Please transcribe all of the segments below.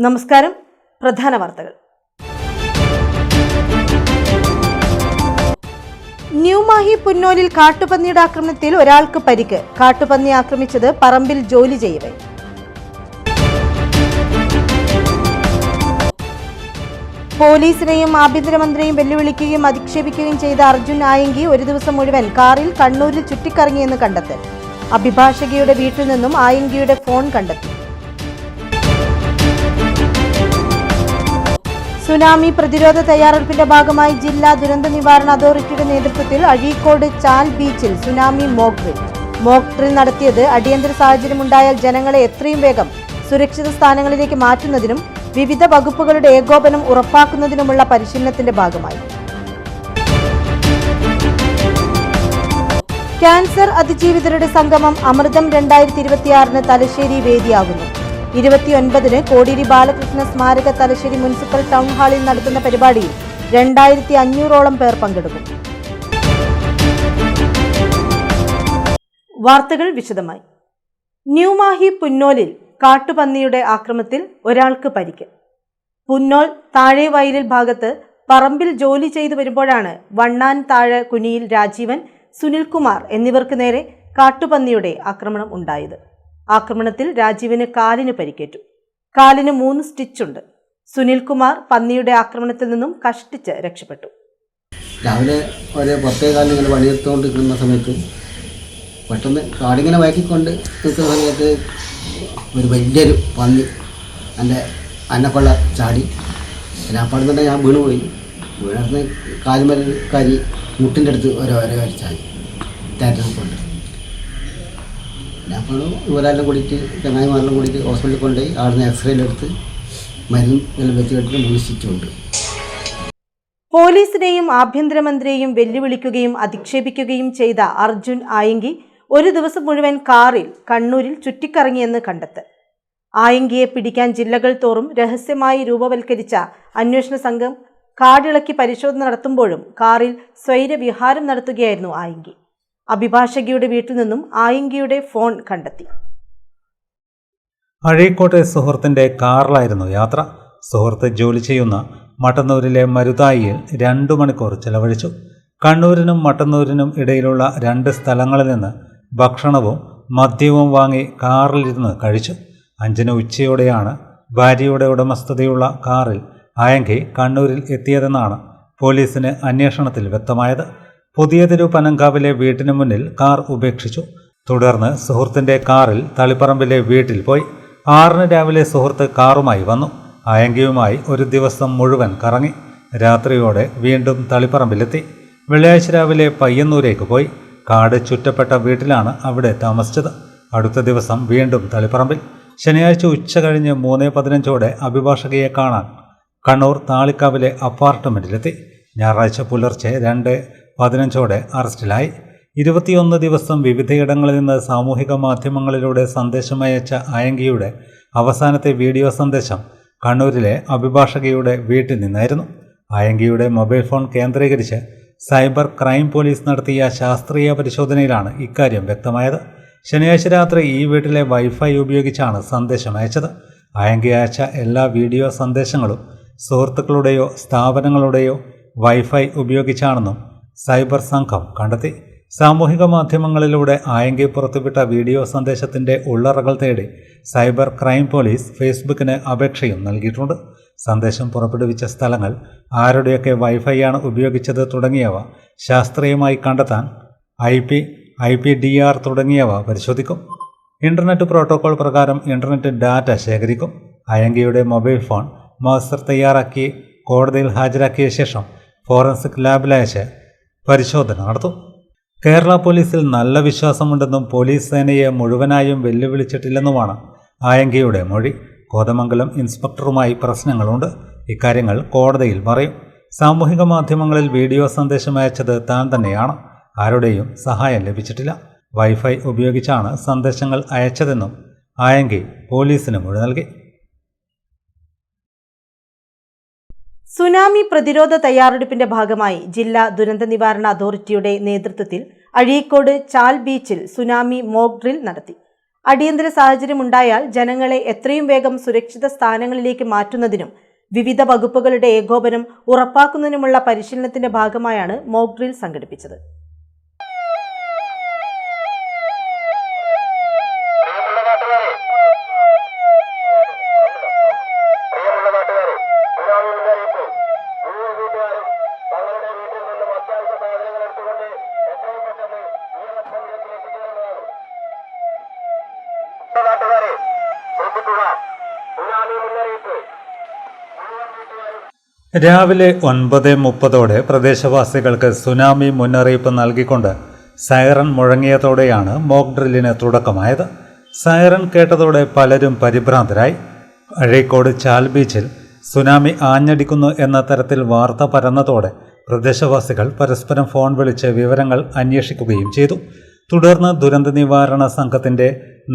നമസ്കാരം. പ്രധാന വാർത്തകൾ. ന്യൂമാഹി പുന്നോലിൽ കാട്ടുപന്നിയുടെ ആക്രമണത്തിൽ ഒരാൾക്ക് പരിക്ക്. കാട്ടുപന്നി ആക്രമിച്ചത് പറമ്പിൽ ജോലി ചെയ്യവേ. പോലീസിനെയും ആഭ്യന്തരമന്ത്രിയെയും വെല്ലുവിളിക്കുകയും അധിക്ഷേപിക്കുകയും ചെയ്ത അർജുൻ ആയങ്കി ഒരു ദിവസം മുഴുവൻ കാറിൽ കണ്ണൂരിൽ ചുറ്റിക്കറങ്ങിയെന്ന് കണ്ടെത്തൽ. അഭിഭാഷകയുടെ വീട്ടിൽ നിന്നും ആയങ്കിയുടെ ഫോൺ കണ്ടെത്തി. സുനാമി പ്രതിരോധ തയ്യാറെടുപ്പിന്റെ ഭാഗമായി ജില്ലാ ദുരന്ത നിവാരണ അതോറിറ്റിയുടെ നേതൃത്വത്തിൽ അഴീക്കോട് ചാൽ ബീച്ചിൽ സുനാമി മോക്ക് ഡ്രിൽ നടത്തിയത് അടിയന്തര സാഹചര്യമുണ്ടായാൽ ജനങ്ങളെ എത്രയും വേഗം സുരക്ഷിത സ്ഥാനങ്ങളിലേക്ക് മാറ്റുന്നതിനും വിവിധ വകുപ്പുകളുടെ ഏകോപനം ഉറപ്പാക്കുന്നതിനുമുള്ള പരിശീലനത്തിന്റെ ഭാഗമായി. ക്യാൻസർ അതിജീവിതരുടെ സംഗമം അമൃതം 2026 തലശ്ശേരി വേദിയാകുന്നു. 29 കോടിയേരി ബാലകൃഷ്ണ സ്മാരക തലശ്ശേരി മുനിസിപ്പൽ ടൗൺ ഹാളിൽ നടത്തുന്ന പരിപാടിയിൽ 2500ഓളം പേർ പങ്കെടുക്കും. വാർത്തകൾ വിശദമായി. ന്യൂമാഹി പുന്നോലിൽ കാട്ടുപന്നിയുടെ ആക്രമണത്തിൽ ഒരാൾക്ക് പരിക്ക്. പുന്നോൽ താഴെ വയലിൽ ഭാഗത്ത് പറമ്പിൽ ജോലി ചെയ്തു വരുമ്പോഴാണ് വണ്ണാൻ താഴെ കുനിയിൽ രാജീവൻ, സുനിൽകുമാർ എന്നിവർക്ക് നേരെ കാട്ടുപന്നിയുടെ ആക്രമണം ഉണ്ടായത്. ആക്രമണത്തിൽ രാജീവിന് കാലിന് പരിക്കേറ്റു. കാലിന് 3 സ്റ്റിച്ചുണ്ട്. സുനിൽകുമാർ പന്നിയുടെ ആക്രമണത്തിൽ നിന്നും കഷ്ടിച്ച് രക്ഷപ്പെട്ടു. രാവിലെ ഒരു 10:15 ഇങ്ങനെ പണിയെടുത്തുകൊണ്ടിരിക്കുന്ന സമയത്ത് പെട്ടെന്ന് കാടിങ്ങനെ വയറ്റിക്കൊണ്ട് നിൽക്കുന്ന സമയത്ത് ഒരു വലിയൊരു പന്നി എൻ്റെ അന്നക്കൊള്ള ചാടി. അപ്പാടുന്നുണ്ടെ ഞാൻ വീണുപോയി. വീണടുത്ത് കാലുമേൽ കരി മുട്ടിൻ്റെ അടുത്ത് ഓരോ ചാടി തേറ്റകൊണ്ട്. അപ്പോൾ ഇവരെല്ലാം കൂടിയിട്ട് ചങ്ങായിമാരെല്ലാം കൂടിയിട്ട് ഹോസ്പിറ്റലിൽ കൊണ്ടുപോയി അവിടുന്ന് എക്സ്റേയിലെടുത്ത് മരുന്ന് വെച്ച് കെട്ടിട്ട് 3 സ്റ്റിച്ചുണ്ട്. പോലീസിനെയും ആഭ്യന്തരമന്ത്രിയെയും വെല്ലുവിളിക്കുകയും അധിക്ഷേപിക്കുകയും ചെയ്ത അർജുൻ ആയങ്കി ഒരു ദിവസം മുഴുവൻ കാറിൽ കണ്ണൂരിൽ ചുറ്റിക്കറങ്ങിയെന്ന് കണ്ടെത്തൽ. ആയങ്കിയെ പിടിക്കാൻ ജില്ലകൾ തോറും രഹസ്യമായി രൂപവൽക്കരിച്ച അന്വേഷണ സംഘം കാടിളക്കി പരിശോധന നടത്തുമ്പോഴും കാറിൽ സ്വൈരവിഹാരം നടത്തുകയായിരുന്നു ആയങ്കി. അഭിഭാഷകയുടെ വീട്ടിൽ നിന്നും ആയങ്കിയുടെ ഫോൺ കണ്ടെത്തി. അഴീക്കോട്ടെ സുഹൃത്തിന്റെ കാറിലായിരുന്നു യാത്ര. സുഹൃത്ത് ജോലി ചെയ്യുന്ന മട്ടന്നൂരിലെ മരുതായിയിൽ 2 മണിക്കൂർ ചെലവഴിച്ചു. കണ്ണൂരിനും മട്ടന്നൂരിനും ഇടയിലുള്ള 2 സ്ഥലങ്ങളിൽ നിന്ന് ഭക്ഷണവും മദ്യവും വാങ്ങി കാറിലിരുന്ന് കഴിച്ചു. 5 ഉച്ചയോടെയാണ് ഭാര്യയുടെ ഉടമസ്ഥതയുള്ള കാറിൽ ആയങ്കി കണ്ണൂരിൽ എത്തിയതെന്നാണ് പോലീസിന് അന്വേഷണത്തിൽ വ്യക്തമായത്. പുതിയതെരു പനങ്കാവിലെ വീട്ടിന് മുന്നിൽ കാർ ഉപേക്ഷിച്ചു. തുടർന്ന് സുഹൃത്തിന്റെ കാറിൽ തളിപ്പറമ്പിലെ വീട്ടിൽ പോയി. 6 രാവിലെ സുഹൃത്ത് കാറുമായി വന്നു. ആയങ്കിയുമായി ഒരു ദിവസം മുഴുവൻ കറങ്ങി. രാത്രിയോടെ വീണ്ടും തളിപ്പറമ്പിലെത്തി. വെള്ളിയാഴ്ച രാവിലെ പയ്യന്നൂരേക്ക് പോയി. കാട് ചുറ്റപ്പെട്ട വീട്ടിലാണ് അവിടെ താമസിച്ചത്. അടുത്ത ദിവസം വീണ്ടും തളിപ്പറമ്പിൽ. ശനിയാഴ്ച ഉച്ച കഴിഞ്ഞ് 3:15 അഭിഭാഷകയെ കാണാൻ കണ്ണൂർ താളിക്കാവിലെ അപ്പാർട്ട്മെന്റിലെത്തി. ഞായറാഴ്ച പുലർച്ചെ 2:15 അറസ്റ്റിലായി. 21 ദിവസം വിവിധയിടങ്ങളിൽ നിന്ന് സാമൂഹിക മാധ്യമങ്ങളിലൂടെ സന്ദേശമയച്ച ആയങ്കിയുടെ അവസാനത്തെ വീഡിയോ സന്ദേശം കണ്ണൂരിലെ അഭിഭാഷകയുടെ വീട്ടിൽ നിന്നായിരുന്നു. ആയങ്കിയുടെ മൊബൈൽ ഫോൺ കേന്ദ്രീകരിച്ച് സൈബർ ക്രൈം പോലീസ് നടത്തിയ ശാസ്ത്രീയ പരിശോധനയിലാണ് ഇക്കാര്യം വ്യക്തമായത്. ശനിയാഴ്ച രാത്രി ഈ വീട്ടിലെ വൈഫൈ ഉപയോഗിച്ചാണ് സന്ദേശം അയച്ചത്. ആയങ്കി അയച്ച എല്ലാ വീഡിയോ സന്ദേശങ്ങളും സുഹൃത്തുക്കളുടെയോ സ്ഥാപനങ്ങളുടെയോ വൈഫൈ ഉപയോഗിച്ചാണെന്നും സൈബർ സംഘം കണ്ടെത്തി. സാമൂഹിക മാധ്യമങ്ങളിലൂടെ ആയങ്കി പുറത്തുവിട്ട വീഡിയോ സന്ദേശത്തിന്റെ ഉള്ളറകൾ തേടി സൈബർ ക്രൈം പോലീസ് ഫേസ്ബുക്കിന് അപേക്ഷയും നൽകിയിട്ടുണ്ട്. സന്ദേശം പുറപ്പെടുവിച്ച സ്ഥലങ്ങൾ, ആരുടെയൊക്കെ വൈഫൈയാണ് ഉപയോഗിച്ചത് തുടങ്ങിയവ ശാസ്ത്രീയമായി കണ്ടെത്താൻ IPDR തുടങ്ങിയവ പരിശോധിക്കും. ഇന്റർനെറ്റ് പ്രോട്ടോകോൾ പ്രകാരം ഇന്റർനെറ്റ് ഡാറ്റ ശേഖരിക്കും. ആയങ്കിയുടെ മൊബൈൽ ഫോൺ മാസ്റ്റർ തയ്യാറാക്കി കോടതിയിൽ ഹാജരാക്കിയ ശേഷം ഫോറൻസിക് ലാബിലയച്ച് പരിശോധന നടത്തും. കേരള പോലീസിൽ നല്ല വിശ്വാസമുണ്ടെന്നും പോലീസ് സേനയെ മുഴുവനായും വെല്ലുവിളിച്ചിട്ടില്ലെന്നുമാണ് ആയങ്കിയുടെ മൊഴി. കോതമംഗലം ഇൻസ്പെക്ടറുമായി പ്രശ്നങ്ങളുണ്ട്. ഇക്കാര്യങ്ങൾ കോടതിയിൽ പറയും. സാമൂഹിക മാധ്യമങ്ങളിൽ വീഡിയോ സന്ദേശം അയച്ചത് താൻ തന്നെയാണ്. ആരുടെയും സഹായം ലഭിച്ചിട്ടില്ല. വൈഫൈ ഉപയോഗിച്ചാണ് സന്ദേശങ്ങൾ അയച്ചതെന്നും ആയങ്കി പോലീസിന് മൊഴി നൽകി. സുനാമി പ്രതിരോധ തയ്യാറെടുപ്പിന്റെ ഭാഗമായി ജില്ലാ ദുരന്ത നിവാരണ അതോറിറ്റിയുടെ നേതൃത്വത്തിൽ അഴീക്കോട് ചാൽ ബീച്ചിൽ സുനാമി മോക്ക് ഡ്രിൽ നടത്തി. അടിയന്തര സാഹചര്യമുണ്ടായാൽ ജനങ്ങളെ എത്രയും വേഗം സുരക്ഷിത സ്ഥാനങ്ങളിലേക്ക് മാറ്റുന്നതിനും വിവിധ വകുപ്പുകളുടെ ഏകോപനം ഉറപ്പാക്കുന്നതിനുമുള്ള പരിശീലനത്തിന്റെ ഭാഗമായാണ് മോക്ക് ഡ്രിൽ സംഘടിപ്പിച്ചത്. രാവിലെ 9:30 പ്രദേശവാസികൾക്ക് സുനാമി മുന്നറിയിപ്പ് നൽകിക്കൊണ്ട് സൈറൺ മുഴങ്ങിയതോടെയാണ് മോക്ക് ഡ്രില്ലിന് തുടക്കമായത്. സൈറൺ കേട്ടതോടെ പലരും പരിഭ്രാന്തരായി. അഴീക്കോട് ചാൽ ബീച്ചിൽ സുനാമി ആഞ്ഞടിക്കുന്നു എന്ന തരത്തിൽ വാർത്ത പരന്നതോടെ പ്രദേശവാസികൾ പരസ്പരം ഫോൺ വിളിച്ച് വിവരങ്ങൾ അന്വേഷിക്കുകയും ചെയ്തു. തുടർന്ന് ദുരന്ത നിവാരണ സംഘത്തിൻ്റെ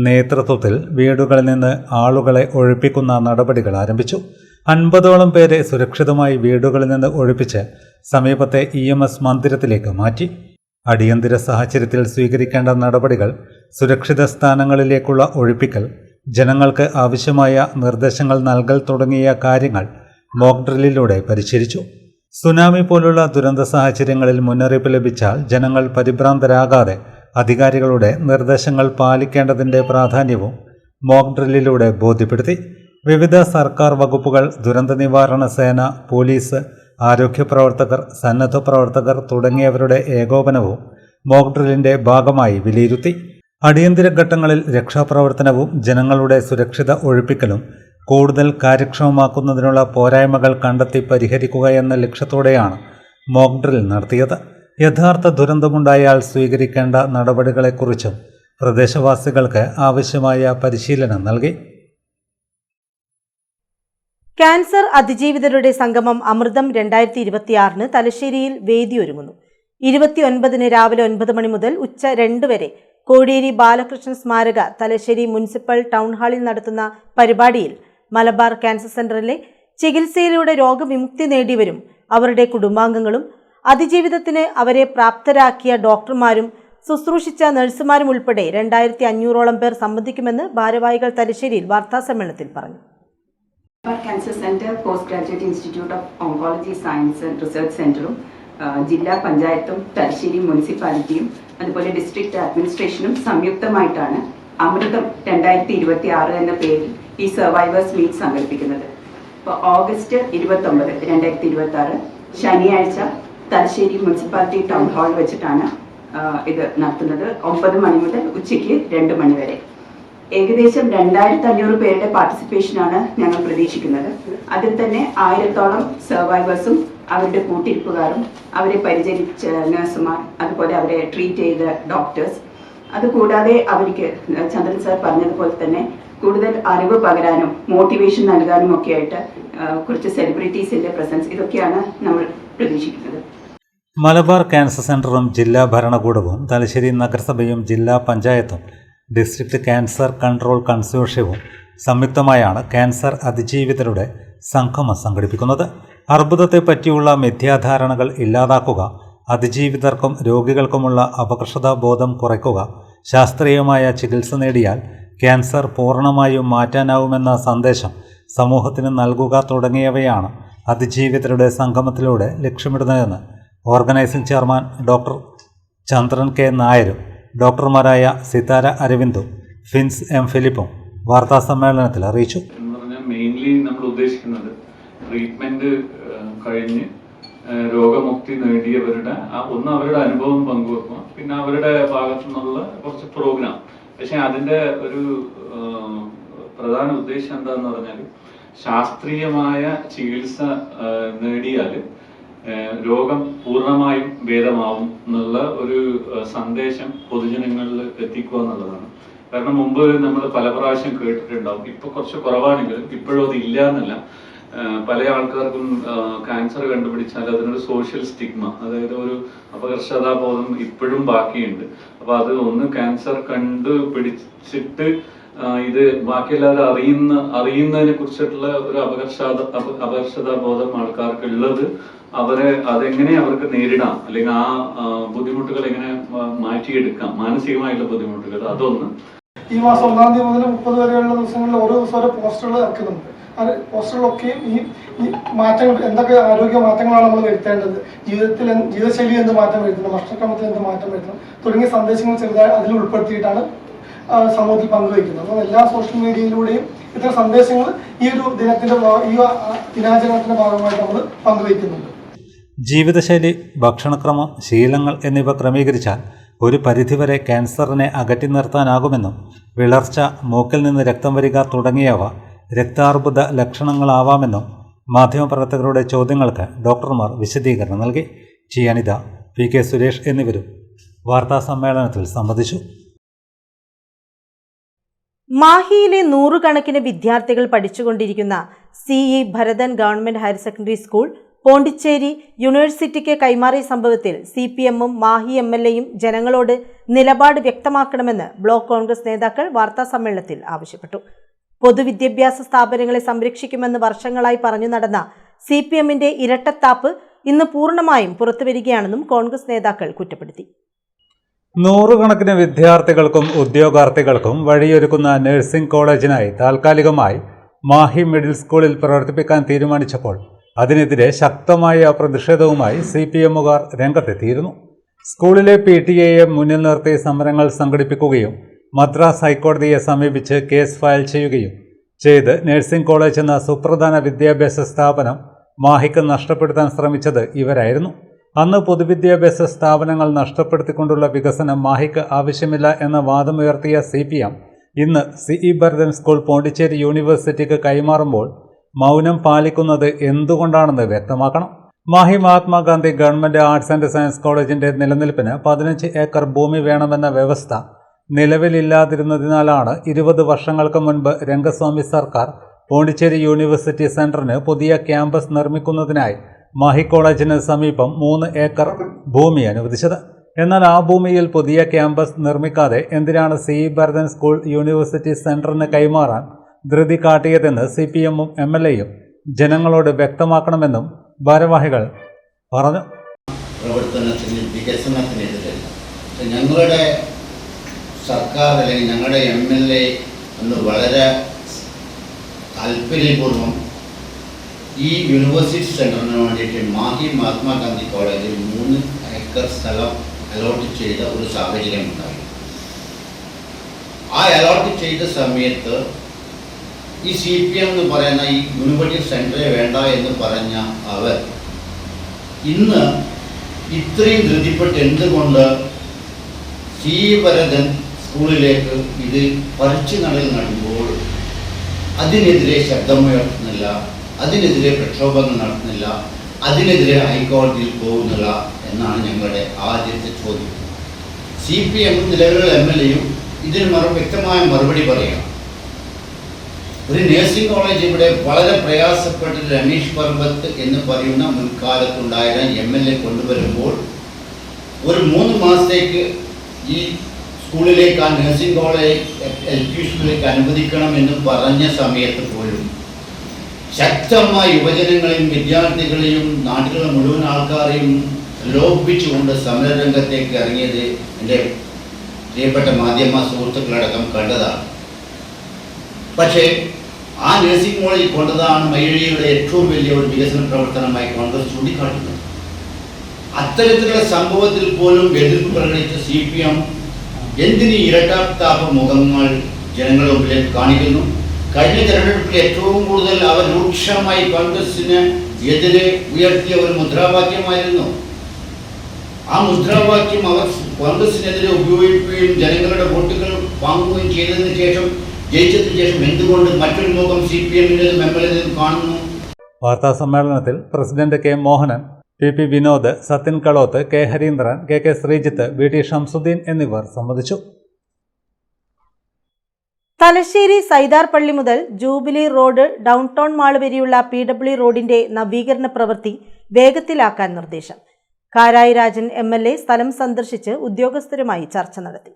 നേതൃത്വത്തിൽ വീടുകളിൽ നിന്ന് ആളുകളെ ഒഴിപ്പിക്കുന്ന നടപടികൾ ആരംഭിച്ചു. 50ഓളം പേരെ സുരക്ഷിതമായി വീടുകളിൽ നിന്ന് ഒഴിപ്പിച്ച് സമീപത്തെ EMS മന്ദിരത്തിലേക്ക് മാറ്റി. അടിയന്തര സാഹചര്യത്തിൽ സ്വീകരിക്കേണ്ട നടപടികൾ, സുരക്ഷിത സ്ഥാനങ്ങളിലേക്കുള്ള ഒഴിപ്പിക്കൽ, ജനങ്ങൾക്ക് ആവശ്യമായ നിർദ്ദേശങ്ങൾ നൽകൽ തുടങ്ങിയ കാര്യങ്ങൾ മോക്ക് ഡ്രില്ലിലൂടെ പരിശീലിച്ചു. സുനാമി പോലുള്ള ദുരന്ത സാഹചര്യങ്ങളിൽ മുന്നറിയിപ്പ് ലഭിച്ചാൽ ജനങ്ങൾ പരിഭ്രാന്തരാകാതെ അധികാരികളുടെ നിർദ്ദേശങ്ങൾ പാലിക്കേണ്ടതിൻ്റെ പ്രാധാന്യവും മോക്ക് ഡ്രില്ലിലൂടെ ബോധ്യപ്പെടുത്തി. വിവിധ സർക്കാർ വകുപ്പുകൾ, ദുരന്ത നിവാരണ സേന, പോലീസ്, ആരോഗ്യ പ്രവർത്തകർ, സന്നദ്ധ പ്രവർത്തകർ തുടങ്ങിയവരുടെ ഏകോപനവും മോക്ക് ഡ്രില്ലിൻ്റെ ഭാഗമായി വിലയിരുത്തി. അടിയന്തര ഘട്ടങ്ങളിൽ രക്ഷാപ്രവർത്തനവും ജനങ്ങളുടെ സുരക്ഷിത ഒഴിപ്പിക്കലും കൂടുതൽ കാര്യക്ഷമമാക്കുന്നതിനുള്ള പോരായ്മകൾ കണ്ടെത്തി പരിഹരിക്കുക എന്ന ലക്ഷ്യത്തോടെയാണ് മോക്ക് ഡ്രിൽ നടത്തിയത്. യഥാർത്ഥ ദുരന്തമുണ്ടായാൽ സ്വീകരിക്കേണ്ട നടപടികളെക്കുറിച്ചും പ്രദേശവാസികൾക്ക് ആവശ്യമായ പരിശീലനം നൽകി. ക്യാൻസർ അതിജീവിതരുടെ സംഗമം അമൃതം 2026 തലശ്ശേരിയിൽ വേദിയൊരുങ്ങുന്നു. 29 രാവിലെ 9 മണി മുതൽ ഉച്ച 2 വരെ കോടിയേരി ബാലകൃഷ്ണൻ സ്മാരക തലശ്ശേരി മുനിസിപ്പൽ ടൗൺ ഹാളിൽ നടത്തുന്ന പരിപാടിയിൽ മലബാർ ക്യാൻസർ സെന്ററിലെ ചികിത്സയിലൂടെ രോഗവിമുക്തി നേടിയവരും അവരുടെ കുടുംബാംഗങ്ങളും അതിജീവിതത്തിന് അവരെ പ്രാപ്തരാക്കിയ ഡോക്ടർമാരും ശുശ്രൂഷിച്ച നഴ്സുമാരും ഉൾപ്പെടെ 2500ഓളം പേർ സംബന്ധിക്കുമെന്ന് ഭാരവാഹികൾ തലശ്ശേരിയിൽ വാർത്താസമ്മേളനത്തിൽ പറഞ്ഞു. Cancer centre post graduate institute of oncology science and research സെന്ററും ജില്ലാ പഞ്ചായത്തും തലശ്ശേരി മുനിസിപ്പാലിറ്റിയും അതുപോലെ ഡിസ്ട്രിക്ട് അഡ്മിനിസ്ട്രേഷനും സംയുക്തമായിട്ടാണ് അമൃതം 2026 എന്ന പേരിൽ ഈ സർവൈവേഴ്സ് മീറ്റ് സംഘടിപ്പിക്കുന്നത്. ഇപ്പോൾ ഓഗസ്റ്റ് 29, 2026 ശനിയാഴ്ച തലശ്ശേരി മുനിസിപ്പാലിറ്റി ടൗൺ ഹാൾ വെച്ചിട്ടാണ് ഇത് നടത്തുന്നത്. 9 മണി മുതൽ ഉച്ചയ്ക്ക് 2 മണി വരെ. ഏകദേശം 2500 പേരുടെ പാർട്ടിസിപ്പേഷനാണ് ഞങ്ങൾ പ്രതീക്ഷിക്കുന്നത്. അതിൽ തന്നെ 1000ഓളം സർവൈവേഴ്സും അവരുടെ കൂട്ടിരിപ്പുകാരും അവരെ പരിചരിച്ച നഴ്സുമാർ, അതുപോലെ അവരെ ട്രീറ്റ് ചെയ്ത ഡോക്ടേഴ്സ്, അതുകൂടാതെ അവർക്ക് ചന്ദ്രൻ സാർ പറഞ്ഞതുപോലെ തന്നെ കൂടുതൽ അറിവ് പകരാനും മോട്ടിവേഷൻ നൽകാനും ഒക്കെ ആയിട്ട് കുറച്ച് സെലിബ്രിറ്റീസിന്റെ പ്രസൻസ്, ഇതൊക്കെയാണ് നമ്മൾ പ്രതീക്ഷിക്കുന്നത്. മലബാർ ക്യാൻസർ സെന്ററും ജില്ലാ ഭരണകൂടവും തലശ്ശേരി നഗരസഭയും ജില്ലാ പഞ്ചായത്തും ഡിസ്ട്രിക്ട് ക്യാൻസർ കൺട്രോൾ കൺസോർഷ്യവും സംയുക്തമായാണ് ക്യാൻസർ അതിജീവിതരുടെ സംഗമം സംഘടിപ്പിക്കുന്നത്. അർബുദത്തെ പറ്റിയുള്ള മിഥ്യാധാരണകൾ ഇല്ലാതാക്കുക, അതിജീവിതർക്കും രോഗികൾക്കുമുള്ള അപകർഷതാബോധം കുറയ്ക്കുക, ശാസ്ത്രീയമായ ചികിത്സ നേടിയാൽ ക്യാൻസർ പൂർണ്ണമായും മാറ്റാനാവുമെന്ന സന്ദേശം സമൂഹത്തിന് നൽകുക തുടങ്ങിയവയാണ് അതിജീവിതരുടെ സംഗമത്തിലൂടെ ലക്ഷ്യമിടുന്നതെന്ന് ഓർഗനൈസിംഗ് ചെയർമാൻ ഡോക്ടർ ചന്ദ്രൻ കെ നായരും ഡോക്ടർമാരായ സിതാര അരവിന്ദും ഫിൻസ് എം ഫിലിപ്പും വാർത്താസമ്മേളനത്തിൽ അറിയിച്ചു. മെയിൻലി നമ്മൾ ഉദ്ദേശിക്കുന്നത് ട്രീറ്റ്മെന്റ് കഴിഞ്ഞ് രോഗമുക്തി നേടിയവരുടെ അവരുടെ അനുഭവം പങ്കുവെക്കുക, പിന്നെ അവരുടെ ഭാഗത്തു നിന്നുള്ള കുറച്ച് പ്രോഗ്രാം. പക്ഷെ അതിന്റെ ഒരു പ്രധാന ഉദ്ദേശം എന്താന്ന് പറഞ്ഞാൽ ശാസ്ത്രീയമായ ചികിത്സ നേടിയാൽ രോഗം പൂർണ്ണമായും ഭേദമാവും എന്നുള്ള ഒരു സന്ദേശം പൊതുജനങ്ങളിൽ എത്തിക്കുക എന്നുള്ളതാണ്. കാരണം മുമ്പ് നമ്മൾ പല പ്രാവശ്യം കേട്ടിട്ടുണ്ടാവും, ഇപ്പൊ കുറച്ച് കുറവാണെങ്കിലും ഇപ്പോഴും അത് ഇല്ല എന്നല്ല. പല ആൾക്കാർക്കും ക്യാൻസർ കണ്ടുപിടിച്ചാൽ അതിനൊരു സോഷ്യൽ സ്റ്റിഗ്മ, അതായത് ഒരു അപകർഷതാബോധം ഇപ്പോഴും ബാക്കിയുണ്ട്. അപ്പൊ അത് ഒന്ന് ക്യാൻസർ കണ്ടുപിടിച്ചിട്ട് ഇത് ബാക്കിയെല്ലാവരും അറിയുന്നതിനെ കുറിച്ചിട്ടുള്ള ഒരു അപകർഷതാബോധം ആൾക്കാർക്ക് ഉള്ളത്, അതെങ്ങനെ അവർക്ക് നേരിടാം, അല്ലെങ്കിൽ ആ ബുദ്ധിമുട്ടുകൾ എങ്ങനെ മാറ്റിയെടുക്കാം, മാനസികമായിട്ടുള്ള ബുദ്ധിമുട്ടുകൾ, അതൊന്ന്. ഈ മാസം 1-ാം തീയതി മുതൽ 30 വരെയുള്ള ദിവസങ്ങളിൽ ഓരോ ദിവസം ഓരോ പോസ്റ്ററുകൾ ഇറക്കുന്നുണ്ട്. ആ പോസ്റ്ററുകളൊക്കെയും ഈ മാറ്റങ്ങൾ, എന്തൊക്കെ ആരോഗ്യ മാറ്റങ്ങളാണ് നമ്മൾ വരുത്തേണ്ടത്, ജീവിതശൈലിയിൽ എന്ത് മാറ്റം വരുത്തണം, ഭക്ഷണക്രമത്തിൽ എന്ത് മാറ്റം വരുത്തണം തുടങ്ങിയ സന്ദേശങ്ങൾ ചെറുതായി അതിൽ ഉൾപ്പെടുത്തിയിട്ടാണ് സമൂഹത്തിൽ പങ്കുവയ്ക്കുന്നത്. അപ്പോൾ എല്ലാ സോഷ്യൽ മീഡിയയിലൂടെയും ഇത്തരം സന്ദേശങ്ങൾ ഈ ഒരു ദിനാചരണത്തിന്റെ ഭാഗമായിട്ട് നമ്മൾ പങ്കുവയ്ക്കുന്നുണ്ട്. ജീവിതശൈലി, ഭക്ഷണക്രമം, ശീലങ്ങൾ എന്നിവ ക്രമീകരിച്ചാൽ ഒരു പരിധിവരെ ക്യാൻസറിനെ അകറ്റി നിർത്താനാകുമെന്നും വിളർച്ച, മൂക്കിൽ നിന്ന് രക്തം വരിക തുടങ്ങിയവ രക്താർബുദ ലക്ഷണങ്ങളാവാമെന്നും മാധ്യമപ്രവർത്തകരുടെ ചോദ്യങ്ങൾക്ക് ഡോക്ടർമാർ വിശദീകരണം നൽകി. T Anitha, P K Suresh എന്നിവരും വാർത്താസമ്മേളനത്തിൽ സംബന്ധിച്ചു. മാഹിയിലെ 100 കണക്കിന് വിദ്യാർത്ഥികൾ പഠിച്ചുകൊണ്ടിരിക്കുന്ന CE Bharathan government higher secondary school Pondicherry യൂണിവേഴ്സിറ്റിക്ക് കൈമാറിയ സംഭവത്തിൽ CPM-ഉം മാഹി MLA-യും ജനങ്ങളോട് നിലപാട് വ്യക്തമാക്കണമെന്ന് ബ്ലോക്ക് കോൺഗ്രസ് നേതാക്കൾ വാർത്താസമ്മേളനത്തിൽ ആവശ്യപ്പെട്ടു. പൊതുവിദ്യാഭ്യാസ സ്ഥാപനങ്ങളെ സംരക്ഷിക്കുമെന്ന് വർഷങ്ങളായി പറഞ്ഞു നടന്ന CPM-ന്റെ ഇരട്ടത്താപ്പ് ഇന്ന് പൂർണ്ണമായും പുറത്തുവരികയാണെന്നും കോൺഗ്രസ് നേതാക്കൾ കുറ്റപ്പെടുത്തി. 100 കണക്കിന് വിദ്യാർത്ഥികൾക്കും ഉദ്യോഗാർത്ഥികൾക്കും വഴിയൊരുക്കുന്ന നഴ്സിംഗ് കോളേജിനായി താൽക്കാലികമായി മാഹി മിഡിൽ സ്കൂളിൽ പ്രവർത്തിപ്പിക്കാൻ തീരുമാനിച്ചപ്പോൾ അതിനെതിരെ ശക്തമായ പ്രതിഷേധവുമായി CPM-കാർ രംഗത്തെത്തിയിരുന്നു. സ്കൂളിലെ PTA-യെ മുന്നിൽ നിർത്തി സമരങ്ങൾ സംഘടിപ്പിക്കുകയും മദ്രാസ് ഹൈക്കോടതിയെ സമീപിച്ച് കേസ് ഫയൽ ചെയ്യുകയും ചെയ്ത് നഴ്സിംഗ് കോളേജ് എന്ന സുപ്രധാന വിദ്യാഭ്യാസ സ്ഥാപനം മാഹിക്ക് നഷ്ടപ്പെടുത്താൻ ശ്രമിച്ചത് ഇവരായിരുന്നു. അന്ന് പൊതുവിദ്യാഭ്യാസ സ്ഥാപനങ്ങൾ നഷ്ടപ്പെടുത്തിക്കൊണ്ടുള്ള വികസനം മാഹിക്ക് ആവശ്യമില്ല എന്ന വാദമുയർത്തിയ CPM ഇന്ന് CE ഭരതൻ സ്കൂൾ പോണ്ടിച്ചേരി യൂണിവേഴ്സിറ്റിക്ക് കൈമാറുമ്പോൾ മൗനം പാലിക്കുന്നത് എന്തുകൊണ്ടാണെന്ന് വ്യക്തമാക്കണം. Mahe Mahatma Gandhi government arts and science കോളേജിന്റെ നിലനിൽപ്പിന് 15 ഏക്കർ ഭൂമി വേണമെന്ന വ്യവസ്ഥ നിലവിലില്ലാതിരുന്നതിനാലാണ് 20 വർഷങ്ങൾക്ക് മുൻപ് രംഗസ്വാമി സർക്കാർ പോണ്ടിച്ചേരി യൂണിവേഴ്സിറ്റി സെന്ററിന് പുതിയ ക്യാമ്പസ് നിർമ്മിക്കുന്നതിനായി മാഹി കോളേജിന് സമീപം 3 ഏക്കർ ഭൂമി അനുവദിച്ചത്. എന്നാൽ ആ ഭൂമിയിൽ പുതിയ ക്യാമ്പസ് നിർമ്മിക്കാതെ എന്തിനാണ് CE ഭരതൻ സ്കൂൾ യൂണിവേഴ്സിറ്റി സെന്ററിന് കൈമാറാൻ ധൃതി കാട്ടിയതെന്ന് CPM-ഉം MLA-യും ജനങ്ങളോട് വ്യക്തമാക്കണമെന്നും ഭാരവാഹികൾ പറഞ്ഞു. പ്രവർത്തനത്തിന്, വികസനത്തിനെതിരെ ഞങ്ങളുടെ സർക്കാർ അല്ലെങ്കിൽ ഞങ്ങളുടെ MLA എന്ന് വളരെ താല്പര്യപൂർവ്വം ഈ യൂണിവേഴ്സിറ്റി സെൻറ്ററിന് വേണ്ടിയിട്ട് മാഹി മഹാത്മാഗാന്ധി കോളേജിൽ 3 ഏക്കർ സ്ഥലം അലോട്ട് ചെയ്ത ഒരു സാഹചര്യം ഉണ്ടായി. ആ അലോട്ട് ചെയ്ത സമയത്ത് ഈ CPM എന്ന് പറയുന്ന ഈ യൂണിവേഴ്സിറ്റി സെൻറ്ററെ വേണ്ട എന്ന് പറഞ്ഞ അവർ ഇന്ന് ഇത്രയും ധൃതിപ്പെട്ട് എന്തുകൊണ്ട് CE ഭരതൻ സ്കൂളിലേക്ക് ഇത് പറിച്ചു നടുമ്പോൾ അതിനെതിരെ ശബ്ദമുയർത്തുന്നില്ല, അതിനെതിരെ പ്രക്ഷോഭങ്ങൾ നടത്തുന്നില്ല, അതിനെതിരെ ഹൈക്കോടതിയിൽ പോകുന്നില്ല എന്നാണ് ഞങ്ങളുടെ ആദ്യത്തെ ചോദ്യം. CPM നിലവിലുള്ള MLA-യും ഇതിന് വ്യക്തമായ മറുപടി പറയുക. ഒരു നഴ്സിംഗ് കോളേജ് ഇവിടെ വളരെ പ്രയാസപ്പെട്ട് രമേശ് പർവത്ത് എന്ന് പറയുന്ന മുൻകാലത്തുണ്ടായ MLA കൊണ്ടുവരുമ്പോൾ ഒരു 3 മാസത്തേക്ക് ഈ സ്കൂളിലേക്ക് ആ നഴ്സിംഗ് കോളേജ് LP സ്കൂളിലേക്ക് അനുവദിക്കണം എന്ന് പറഞ്ഞ സമയത്ത് പോലും ശക്തമായ യുവജനങ്ങളെയും വിദ്യാർത്ഥികളെയും നാട്ടിലുള്ള മുഴുവൻ ആൾക്കാരെയും ലോപിച്ചുകൊണ്ട് സമരരംഗത്തേക്ക് ഇറങ്ങിയത് എൻ്റെ പ്രിയപ്പെട്ട മാധ്യമ സുഹൃത്തുക്കളടക്കം കണ്ടതാണ്. പക്ഷേ ആ നഴ്സിംഗ് കോളേജിൽ കൊണ്ടതാണ് മഹിളയുടെ ഏറ്റവും വലിയ ഒരു വികസന പ്രവർത്തനമായി കോൺഗ്രസ് ചൂണ്ടിക്കാട്ടുന്നത്. അത്തരത്തിലുള്ള സംഭവത്തിൽ പോലും എതിർപ്പ് പ്രകടിച്ച CPM എന്തിന് ഇരട്ടാത്താപ മുഖങ്ങൾ ജനങ്ങളുടെ മുമ്പിലേക്ക് കാണിക്കുന്നു? കഴിഞ്ഞ തെരഞ്ഞെടുപ്പിൽ ഏറ്റവും കൂടുതൽ അവർ രൂക്ഷമായി കോൺഗ്രസിന് എതിരെ ഉയർത്തിയ ഒരു മുദ്രാവാക്യമായിരുന്നു. ആ മുദ്രാവാക്യം അവർ കോൺഗ്രസിനെതിരെ ഉപയോഗിക്കുകയും ജനങ്ങളുടെ വോട്ടുകൾ വാങ്ങുകയും ചെയ്തതിനു ശേഷം ജയിച്ചതിനു ശേഷം എന്തുകൊണ്ട് മറ്റൊരു മുഖം CPM-നും MLA-നും കാണുന്നു? വാർത്താ സമ്മേളനത്തിൽ president K. Mohanan, PP Vinod, Sathyan Kaloth, K. Harindran, KK Sreejith, VT Shamsuddin എന്നിവർ സംബന്ധിച്ചു. തലശ്ശേരി സൈദാർപള്ളി മുതൽ jubilee road down town mall വരെയുള്ള PW റോഡിന്റെ നവീകരണ പ്രവൃത്തി വേഗത്തിലാക്കാൻ നിർദ്ദേശം. കാരായി രാജൻ MLA സ്ഥലം സന്ദർശിച്ച് ഉദ്യോഗസ്ഥരുമായി ചർച്ച നടത്തി.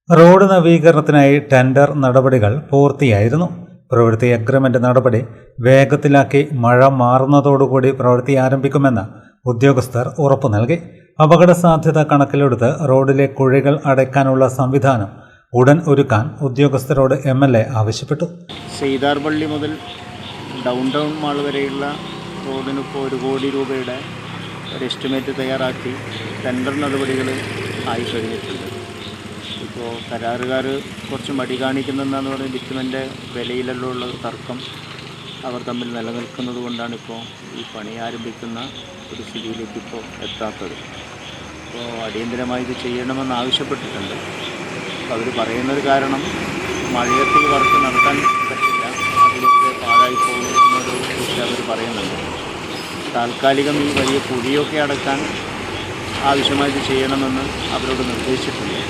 റോഡ് നവീകരണത്തിനായി ടെൻഡർ നടപടികൾ പൂർത്തിയായിരുന്നു. പ്രവൃത്തി അഗ്രിമെന്റ് നടപടി വേഗത്തിലാക്കി മഴ മാറുന്നതോടുകൂടി പ്രവൃത്തി ആരംഭിക്കുമെന്ന് ഉദ്യോഗസ്ഥർ ഉറപ്പു നൽകി. അപകട സാധ്യത കണക്കിലെടുത്ത് റോഡിലെ കുഴികൾ അടയ്ക്കാനുള്ള സംവിധാനം ഉടൻ ഒരുക്കാൻ ഉദ്യോഗസ്ഥരോട് MLA ആവശ്യപ്പെട്ടു. സെയ്താർപള്ളി മുതൽ ഡൗൺ മാൾ വരെയുള്ള റോഡിനിപ്പോൾ 1 കോടി രൂപയുടെ ഒരു എസ്റ്റിമേറ്റ് തയ്യാറാക്കി ടെൻഡർ നടപടികൾ ആയിക്കഴിഞ്ഞിട്ടുണ്ട്. ഇപ്പോൾ കരാറുകാർ കുറച്ച് മടി കാണിക്കുന്നതെന്ന് പറഞ്ഞാൽ ബിറ്റുമിൻ്റെ വിലയിലെല്ലാം ഉള്ള ഒരു തർക്കം അവർ തമ്മിൽ നിലനിൽക്കുന്നത് കൊണ്ടാണ് ഇപ്പോൾ ഈ പണി ആരംഭിക്കുന്ന ഒരു സ്ഥിതിയിലേക്ക് ഇപ്പോൾ എത്താത്തത്. അപ്പോൾ അടിയന്തരമായി ഇത് ചെയ്യണമെന്ന് ആവശ്യപ്പെട്ടിട്ടുണ്ട്. അപ്പോൾ അവർ പറയുന്നൊരു കാരണം മഴയത്ത് ഈ വർക്ക് നടത്താൻ പറ്റില്ല, അതിലൊക്കെ പാഴായി പോകുന്നൊരു വിഷയം അവർ പറയുന്നുണ്ട്. താൽക്കാലികം ഈ വലിയ കുഴിയൊക്കെ അടക്കാൻ ആവശ്യമായിട്ട് ചെയ്യണമെന്ന് അവരോട് നിർദ്ദേശിച്ചിട്ടുണ്ട്.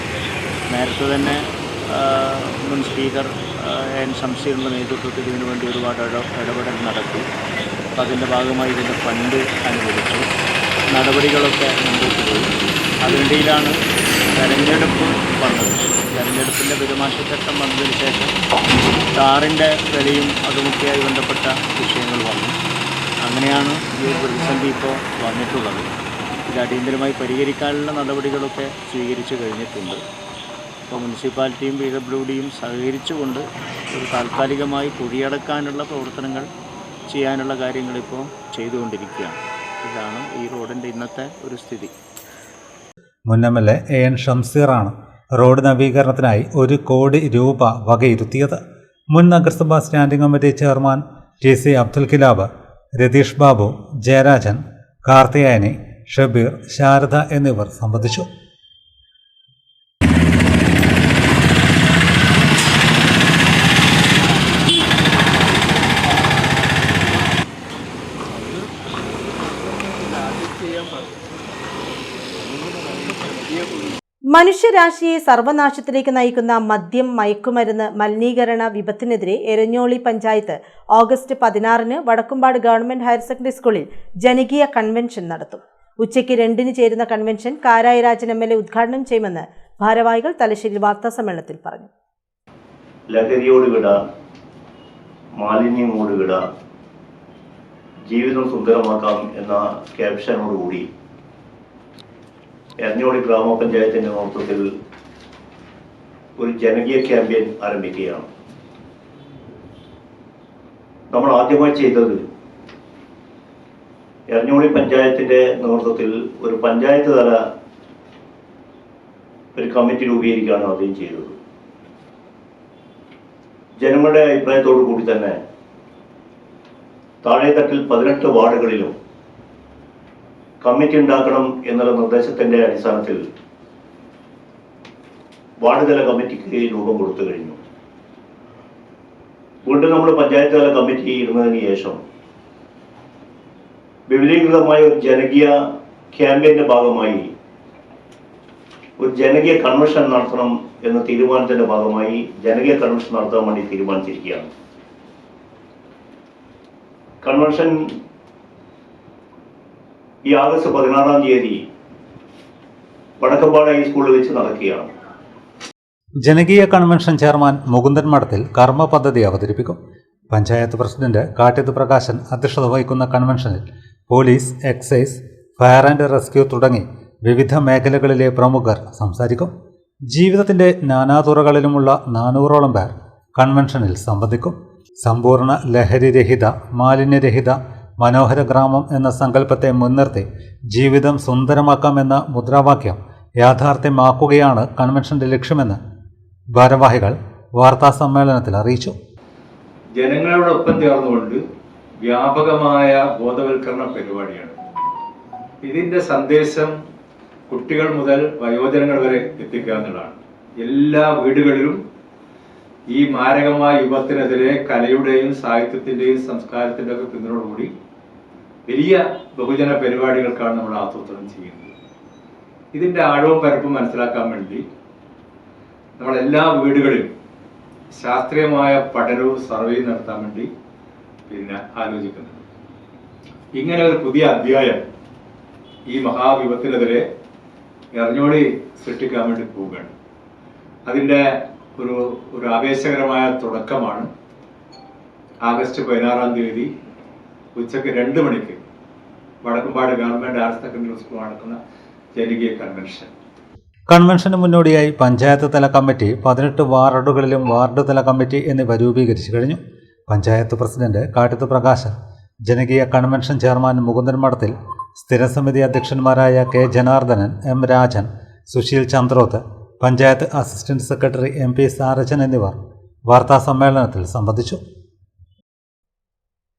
നേരത്തെ തന്നെ മുൻ സ്പീക്കർ എൻ ശംസീറിൻ്റെ നേതൃത്വത്തിൽ ഇതിനു വേണ്ടി ഒരുപാട് ഇടപെടൽ നടത്തി. അപ്പോൾ അതിൻ്റെ ഭാഗമായി ഇതിൻ്റെ ഫണ്ട് അനുവദിച്ചു, നടപടികളൊക്കെ മുമ്പോട്ട് പോയി. അതിനിടയിലാണ് തെരഞ്ഞെടുപ്പ് വന്നത്. തെരഞ്ഞെടുപ്പിൻ്റെ പെരുമാറ്റച്ചട്ടം വന്നതിന് ശേഷം ടാറിൻ്റെ വിലയും അതുമൊക്കെയായി ബന്ധപ്പെട്ട വിഷയങ്ങൾ വന്നു. അങ്ങനെയാണ് ഈ ഒരു പ്രതിസന്ധി ഇപ്പോൾ വന്നിട്ടുള്ളത്. ഇത് അടിയന്തരമായി പരിഹരിക്കാനുള്ള നടപടികളൊക്കെ സ്വീകരിച്ചു കഴിഞ്ഞിട്ടുണ്ട്. ഇപ്പോൾ മുനിസിപ്പാലിറ്റിയും PWDയും സഹകരിച്ചുകൊണ്ട് ഒരു താൽക്കാലികമായി കുഴിയടക്കാനുള്ള പ്രവർത്തനങ്ങൾ ചെയ്യാനുള്ള കാര്യങ്ങളിപ്പോൾ ചെയ്തുകൊണ്ടിരിക്കുകയാണ്. ഇതാണ് ഈ റോഡിൻ്റെ ഇന്നത്തെ ഒരു സ്ഥിതി. മുൻ MLA AN ഷംസീറാണ് റോഡ് നവീകരണത്തിനായി 1 കോടി രൂപ വകയിരുത്തിയത്. മുൻ നഗരസഭാ standing committee chairman TC Abdul Kilab, Ratheesh Babu, Jayarajan, Karthiyayani, Shabeer, Sharada എന്നിവർ സംബന്ധിച്ചു. മനുഷ്യരാശിയെ സർവനാശത്തിലേക്ക് നയിക്കുന്ന മദ്യം, മയക്കുമരുന്ന്, മലിനീകരണ വിപത്തിനെതിരെ എരഞ്ഞോളി പഞ്ചായത്ത് ഓഗസ്റ്റ് 16-ന് വടക്കുംപാട് ഗവൺമെന്റ് ഹയർ സെക്കൻഡറി സ്കൂളിൽ ജനകീയ കൺവെൻഷൻ നടത്തും. ഉച്ചയ്ക്ക് 2-ന് ചേരുന്ന കൺവെൻഷൻ കാരായി രാജൻ MLA ഉദ്ഘാടനം ചെയ്യുമെന്ന് ഭാരവാഹികൾ തലശ്ശേരി വാർത്താസമ്മേളനത്തിൽ പറഞ്ഞു. ലഹരിയോട് വിട, മാലിന്യമോട് വിട, ജീവിതം സുന്ദരമാക്കാം എന്ന ക്യാപ്ഷനോടുകൂടി എരഞ്ഞോളി ഗ്രാമപഞ്ചായത്തിന്റെ നേതൃത്വത്തിൽ ഒരു ജനകീയ ക്യാമ്പയിൻ ആരംഭിക്കുകയാണ്. നമ്മൾ ആദ്യമായി ചെയ്തത് എരഞ്ഞോളി പഞ്ചായത്തിന്റെ നേതൃത്വത്തിൽ ഒരു പഞ്ചായത്ത് തല ഒരു കമ്മിറ്റി രൂപീകരിക്കുകയാണ് ആദ്യം ചെയ്തത്. ജനങ്ങളുടെ അഭിപ്രായത്തോടു കൂടി തന്നെ താഴെത്തട്ടിൽ 18 വാർഡുകളിലും കമ്മിറ്റി ഉണ്ടാക്കണം എന്നുള്ള നിർദ്ദേശത്തിന്റെ അടിസ്ഥാനത്തിൽ വാർഡ് തല കമ്മിറ്റിക്ക് രൂപം കൊടുത്തു കഴിഞ്ഞു. വീണ്ടും നമ്മൾ പഞ്ചായത്ത് തല കമ്മിറ്റി ഇരുന്നതിന് ശേഷം വിപുലീകൃതമായ ഒരു ജനകീയ ക്യാമ്പയിന്റെ ഭാഗമായി ഒരു ജനകീയ കൺവെൻഷൻ നടത്തണം എന്ന തീരുമാനത്തിന്റെ ഭാഗമായി ജനകീയ കൺവെൻഷൻ നടത്താൻ വേണ്ടി തീരുമാനിച്ചിരിക്കുകയാണ്. കൺവെൻഷൻ ഈ ആഗസ്റ്റ് 16-ാം തീയതി വടക്കമ്പാട് ഹൈസ്കൂളിൽ വെച്ച് നടക്കുകയാണ്. ജനകീയ കൺവെൻഷൻ ചെയർമാൻ മുകുന്ദൻ മഠത്തിൽ കർമ്മ പദ്ധതി അവതരിപ്പിക്കും. പഞ്ചായത്ത് പ്രസിഡന്റ് കാട്ട്യത്ത് പ്രകാശൻ അധ്യക്ഷത വഹിക്കുന്ന കൺവെൻഷനിൽ police, excise, fire and rescue തുടങ്ങി വിവിധ മേഖലകളിലെ പ്രമുഖർ സംസാരിക്കും. ജീവിതത്തിന്റെ നാനാതുറകളിലുമുള്ള 400ഓളം പേർ കൺവെൻഷനിൽ സംബന്ധിക്കും. സമ്പൂർണ്ണ ലഹരിരഹിത, മാലിന്യരഹിത, മനോഹര ഗ്രാമം എന്ന സങ്കല്പത്തെ മുൻനിർത്തി ജീവിതം സുന്ദരമാക്കാമെന്ന മുദ്രാവാക്യം യാഥാർത്ഥ്യമാക്കുകയാണ് കൺവെൻഷന്റെ ലക്ഷ്യമെന്ന് ഭാരവാഹികൾ വാർത്താ സമ്മേളനത്തിൽ അറിയിച്ചു. ജനങ്ങളോടൊപ്പം ചേർന്നുകൊണ്ട് വ്യാപകമായ ബോധവൽക്കരണ പരിപാടിയാണ്. ഇതിന്റെ സന്ദേശം കുട്ടികൾ മുതൽ വയോജനങ്ങൾ വരെ എത്തിക്കുക എന്നുള്ളതാണ്. എല്ലാ വീടുകളിലും ഈ മാരകമായ യുഗത്തിനെതിരെ കലയുടെയും സാഹിത്യത്തിന്റെയും സംസ്കാരത്തിൻ്റെ ഒക്കെ പിന്തുണയോടുകൂടി വലിയ ബഹുജന പരിപാടികൾക്കാണ് നമ്മൾ ആസൂത്രണം ചെയ്യുന്നത്. ഇതിന്റെ ആഴവും പരപ്പും മനസ്സിലാക്കാൻ വേണ്ടി നമ്മളെല്ലാ വീടുകളിലും ശാസ്ത്രീയമായ പഠനവും സർവേയും നടത്താൻ വേണ്ടി ആലോചിക്കുന്നുണ്ട്. ഇങ്ങനെ ഒരു പുതിയ അധ്യായം ഈ മഹാവിപത്തിനെതിരെ എരഞ്ഞോളി സൃഷ്ടിക്കാൻ വേണ്ടി പോവുകയാണ്. അതിൻ്റെ ഒരു ആവേശകരമായ തുടക്കമാണ് ആഗസ്റ്റ് 16-ാം തീയതി ഉച്ചയ്ക്ക് 2 മണിക്ക് Vadakkumpad government higher secondary school നടക്കുന്ന ജനകീയ കൺവെൻഷൻ. കൺവെൻഷന് മുന്നോടിയായി പഞ്ചായത്ത് തല കമ്മിറ്റി 18 വാർഡുകളിലും വാർഡ് തല കമ്മിറ്റി എന്നിവ രൂപീകരിച്ചു കഴിഞ്ഞു. പഞ്ചായത്ത് പ്രസിഡന്റ് കാട്ടത്ത് പ്രകാശൻ, ജനകീയ കൺവെൻഷൻ ചെയർമാൻ മുകുന്ദൻ മഠത്തിൽ, സ്ഥിരസമിതി അധ്യക്ഷന്മാരായ K Janardhanan, M Rajan, Susheel Chandroth, panchayat assistant secretary MP Sarajan എന്നിവർ വാർത്താസമ്മേളനത്തിൽ സംബന്ധിച്ചു.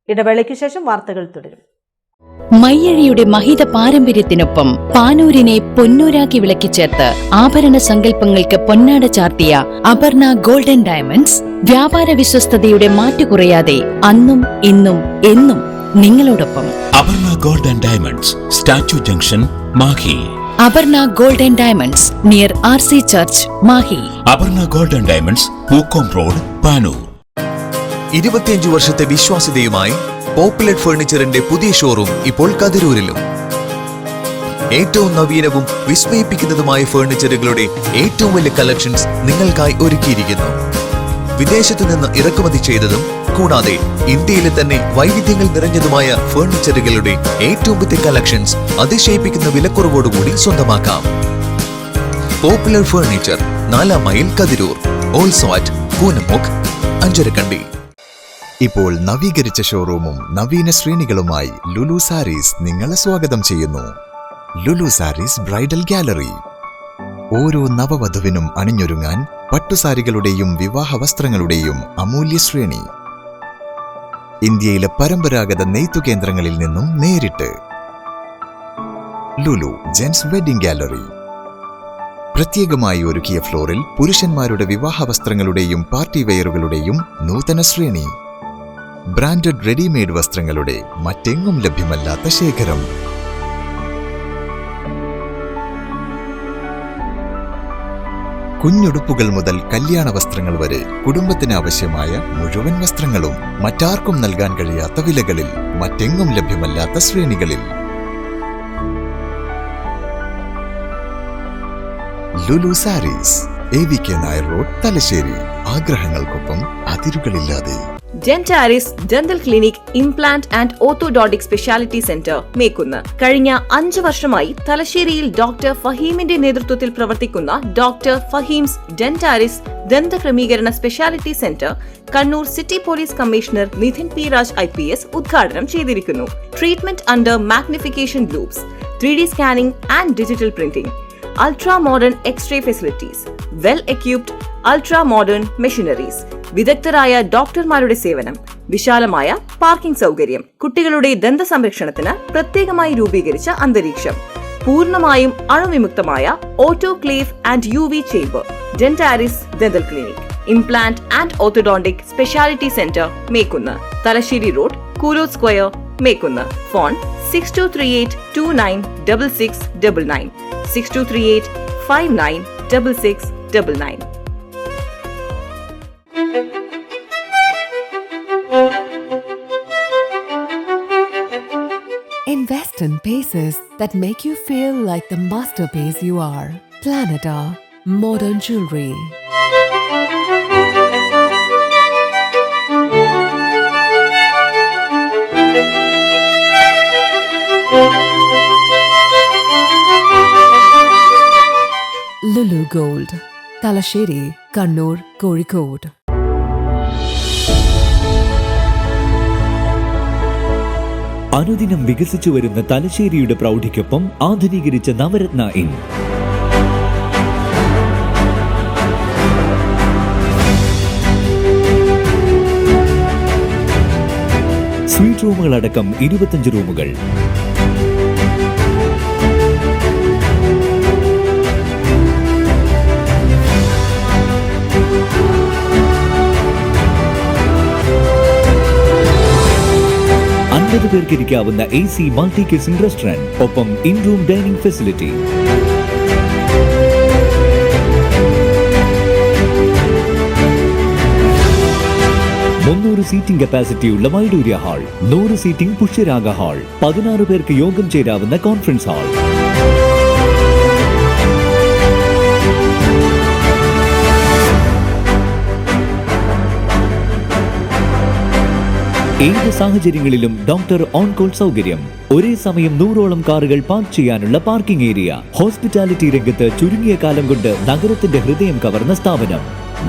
ഇടവേളയ്ക്ക് ശേഷം വാർത്തകൾ തുടരും. മയ്യഴിയുടെ മഹിത പാരമ്പര്യത്തിനൊപ്പം പാനൂരിനെ പൊന്നൂരാക്കി വിളക്കിച്ചേർത്ത് ആഭരണ സങ്കല്പങ്ങൾക്ക് പൊന്നാട ചാർത്തിയ അപർണ ഗോൾഡൻ ഡയമണ്ട്സ് വ്യാപാര വിശ്വസ്തയുടെ മാറ്റുകുറയാതെ അന്നും ഇന്നും എന്നും നിങ്ങളോടൊപ്പം. Aparna golden diamonds, statue junction, Mahe. Aparna golden diamonds near RC church, Mahe. Aparna golden diamonds, Pookkom road, Panoor. 25 വർഷത്തെ വിശ്വാസ്യതയുമായി പോപ്പുലർ ഫർണിച്ചറിന്റെ പുതിയ ഷോറൂം ഇപ്പോൾ കതിരൂരിലും. ഏറ്റവും നവീനവും വിസ്മയിപ്പിക്കുന്നതുമായ ഫർണിച്ചറുകളുടെ ഏറ്റവും വലിയ കളക്ഷൻസ് നിങ്ങൾക്കായി ഒരുക്കിയിരിക്കുന്നു. വിദേശത്തു നിന്ന് ഇറക്കുമതി ചെയ്തതും കൂടാതെ ഇന്ത്യയിലെ തന്നെ വൈവിധ്യങ്ങൾ നിറഞ്ഞതുമായ ഫർണിച്ചറുകളുടെ ഏറ്റവും പുതിയ കളക്ഷൻസ് അതിശയിപ്പിക്കുന്ന വിലക്കുറവോടുകൂടി സ്വന്തമാക്കാം. Popular furniture, 4 mile, Kathirur. Also at Koonamukku, Ancharakandi. ഇപ്പോൾ നവീകരിച്ച ഷോറൂമും നവീന ശ്രേണികളുമായി ലുലു സാരീസ് നിങ്ങളെ സ്വാഗതം ചെയ്യുന്നു. Lulu Sarees bridal gallery. ഓരോ നവവധുവിനും അണിഞ്ഞൊരുങ്ങാൻ പട്ടുസാരികളുടെയും വിവാഹ വസ്ത്രങ്ങളുടെയും അമൂല്യ ശ്രേണി. ഇന്ത്യയിലെ പരമ്പരാഗത നെയ്ത്തു കേന്ദ്രങ്ങളിൽ നിന്നും നേരിട്ട്. Lulu gents wedding gallery. പ്രത്യേകമായി ഒരുക്കിയ ഫ്ലോറിൽ പുരുഷന്മാരുടെ വിവാഹ വസ്ത്രങ്ങളുടെയും പാർട്ടി വെയറുകളുടെയും നൂതന ശ്രേണി. ബ്രാൻഡഡ് റെഡിമെയ്ഡ് വസ്ത്രങ്ങളുടെ മറ്റെങ്ങും ലഭ്യമല്ലാത്ത ശേഖരം. കുഞ്ഞുടുപ്പുകൾ മുതൽ കല്യാണ വസ്ത്രങ്ങൾ വരെ കുടുംബത്തിന് ആവശ്യമായ മുഴുവൻ വസ്ത്രങ്ങളും മറ്റാർക്കും നൽകാൻ കഴിയാത്ത വിലകളിൽ, മറ്റെങ്ങും ലഭ്യമല്ലാത്ത ശ്രേണികളിൽ. Lulu sarees, AVK Nair road, Thalassery. ആഗ്രഹങ്ങൾക്കൊപ്പം അതിരുകളില്ലാതെ. Dentaris dental clinic, implant and orthodontic speciality centre, Mekkunnu. കഴിഞ്ഞ 5 വർഷമായി തലശ്ശേരിയിൽ ഡോക്ടർ ഫഹീമിന്റെ നേതൃത്വത്തിൽ പ്രവർത്തിക്കുന്ന ഡോക്ടർ ഫഹീംസ് ഡെന്റാരിസ് ദന്തക്രമീകരണ speciality centre Kannur city police commissioner Nidhin P. Raj IPS ഉദ്ഘാടനം ചെയ്തിരിക്കുന്നു. Treatment under magnification loupes, 3D scanning and digital printing, ultra modern X-ray facilities, well equipped ultra modern machineries, വിദഗ്ധരായ ഡോക്ടർമാരുടെ സേവനം, വിശാലമായ പാർക്കിംഗ് സൗകര്യം, കുട്ടികളുടെ ദന്ത സംരക്ഷണത്തിന് പ്രത്യേകമായി രൂപീകരിച്ച അന്തരീക്ഷം, പൂർണ്ണമായും അണുവിമുക്തമായ autoclave and UV chamber. Dentaris dental clinic, implant and orthodontic speciality centre, Mekkunnu. Thalassery road, Koolo square, Mekkunnu. Phone 6238296699, 6238596699. Invest in paces that make you feel like the masterpiece you are. Planeta Modern Jewelry. Lulu Gold, Talasheri, Kannur, Kozhikode. അനുദിനം വികസിച്ചു വരുന്ന തലശ്ശേരിയുടെ പ്രൗഢിക്കൊപ്പം ആധുനീകരിച്ച Navaratna inn. Suite റൂമുകളടക്കം 25 റൂമുകൾ. പേർക്ക് ഇരിക്കാവുന്ന AC മൾട്ടി കിച്ചൺ റെസ്റ്റോറന്റ്, ഒപ്പം in room dining facility. Seating കപ്പാസിറ്റിയുള്ള Vaidurya hall, 100 seating Pushyaraga hall, 16 പേർക്ക് യോഗം ചേരാവുന്ന കോൺഫറൻസ് ഹാൾ. ഏത് സാഹചര്യങ്ങളിലും ഡോക്ടർ ഓൺ കോൾ സൗകര്യം. ഒരേ സമയം 100ഓളം കാറുകൾ പാർക്ക് ചെയ്യാനുള്ള പാർക്കിംഗ് ഏരിയ. ഹോസ്പിറ്റാലിറ്റി രംഗത്ത് ചുരുങ്ങിയ കാലം കൊണ്ട് നഗരത്തിന്റെ ഹൃദയം കവർന്ന സ്ഥാപനം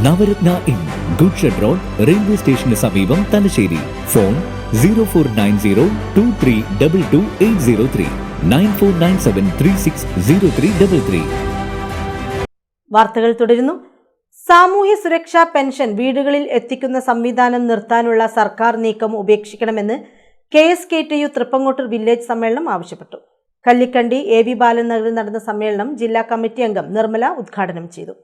Navaratna inn, good shed road, railway സ്റ്റേഷന് സമീപം, തലശ്ശേരി. ഫോൺ 049023228803 9497360333. വാർത്തകൾ തുടരുന്നു. സാമൂഹ്യ സുരക്ഷാ പെൻഷൻ വീടുകളിൽ എത്തിക്കുന്ന സംവിധാനം നിർത്താനുള്ള സർക്കാർ നീക്കം ഉപേക്ഷിക്കണമെന്ന് KSKTU തൃപ്പങ്ങോട്ടൂർ വില്ലേജ് സമ്മേളനം ആവശ്യപ്പെട്ടു. കല്ലിക്കണ്ടി AV ബാലൻ നഗറിൽ നടന്ന സമ്മേളനം ജില്ലാ കമ്മിറ്റി അംഗം നിർമ്മല ഉദ്ഘാടനം ചെയ്തു.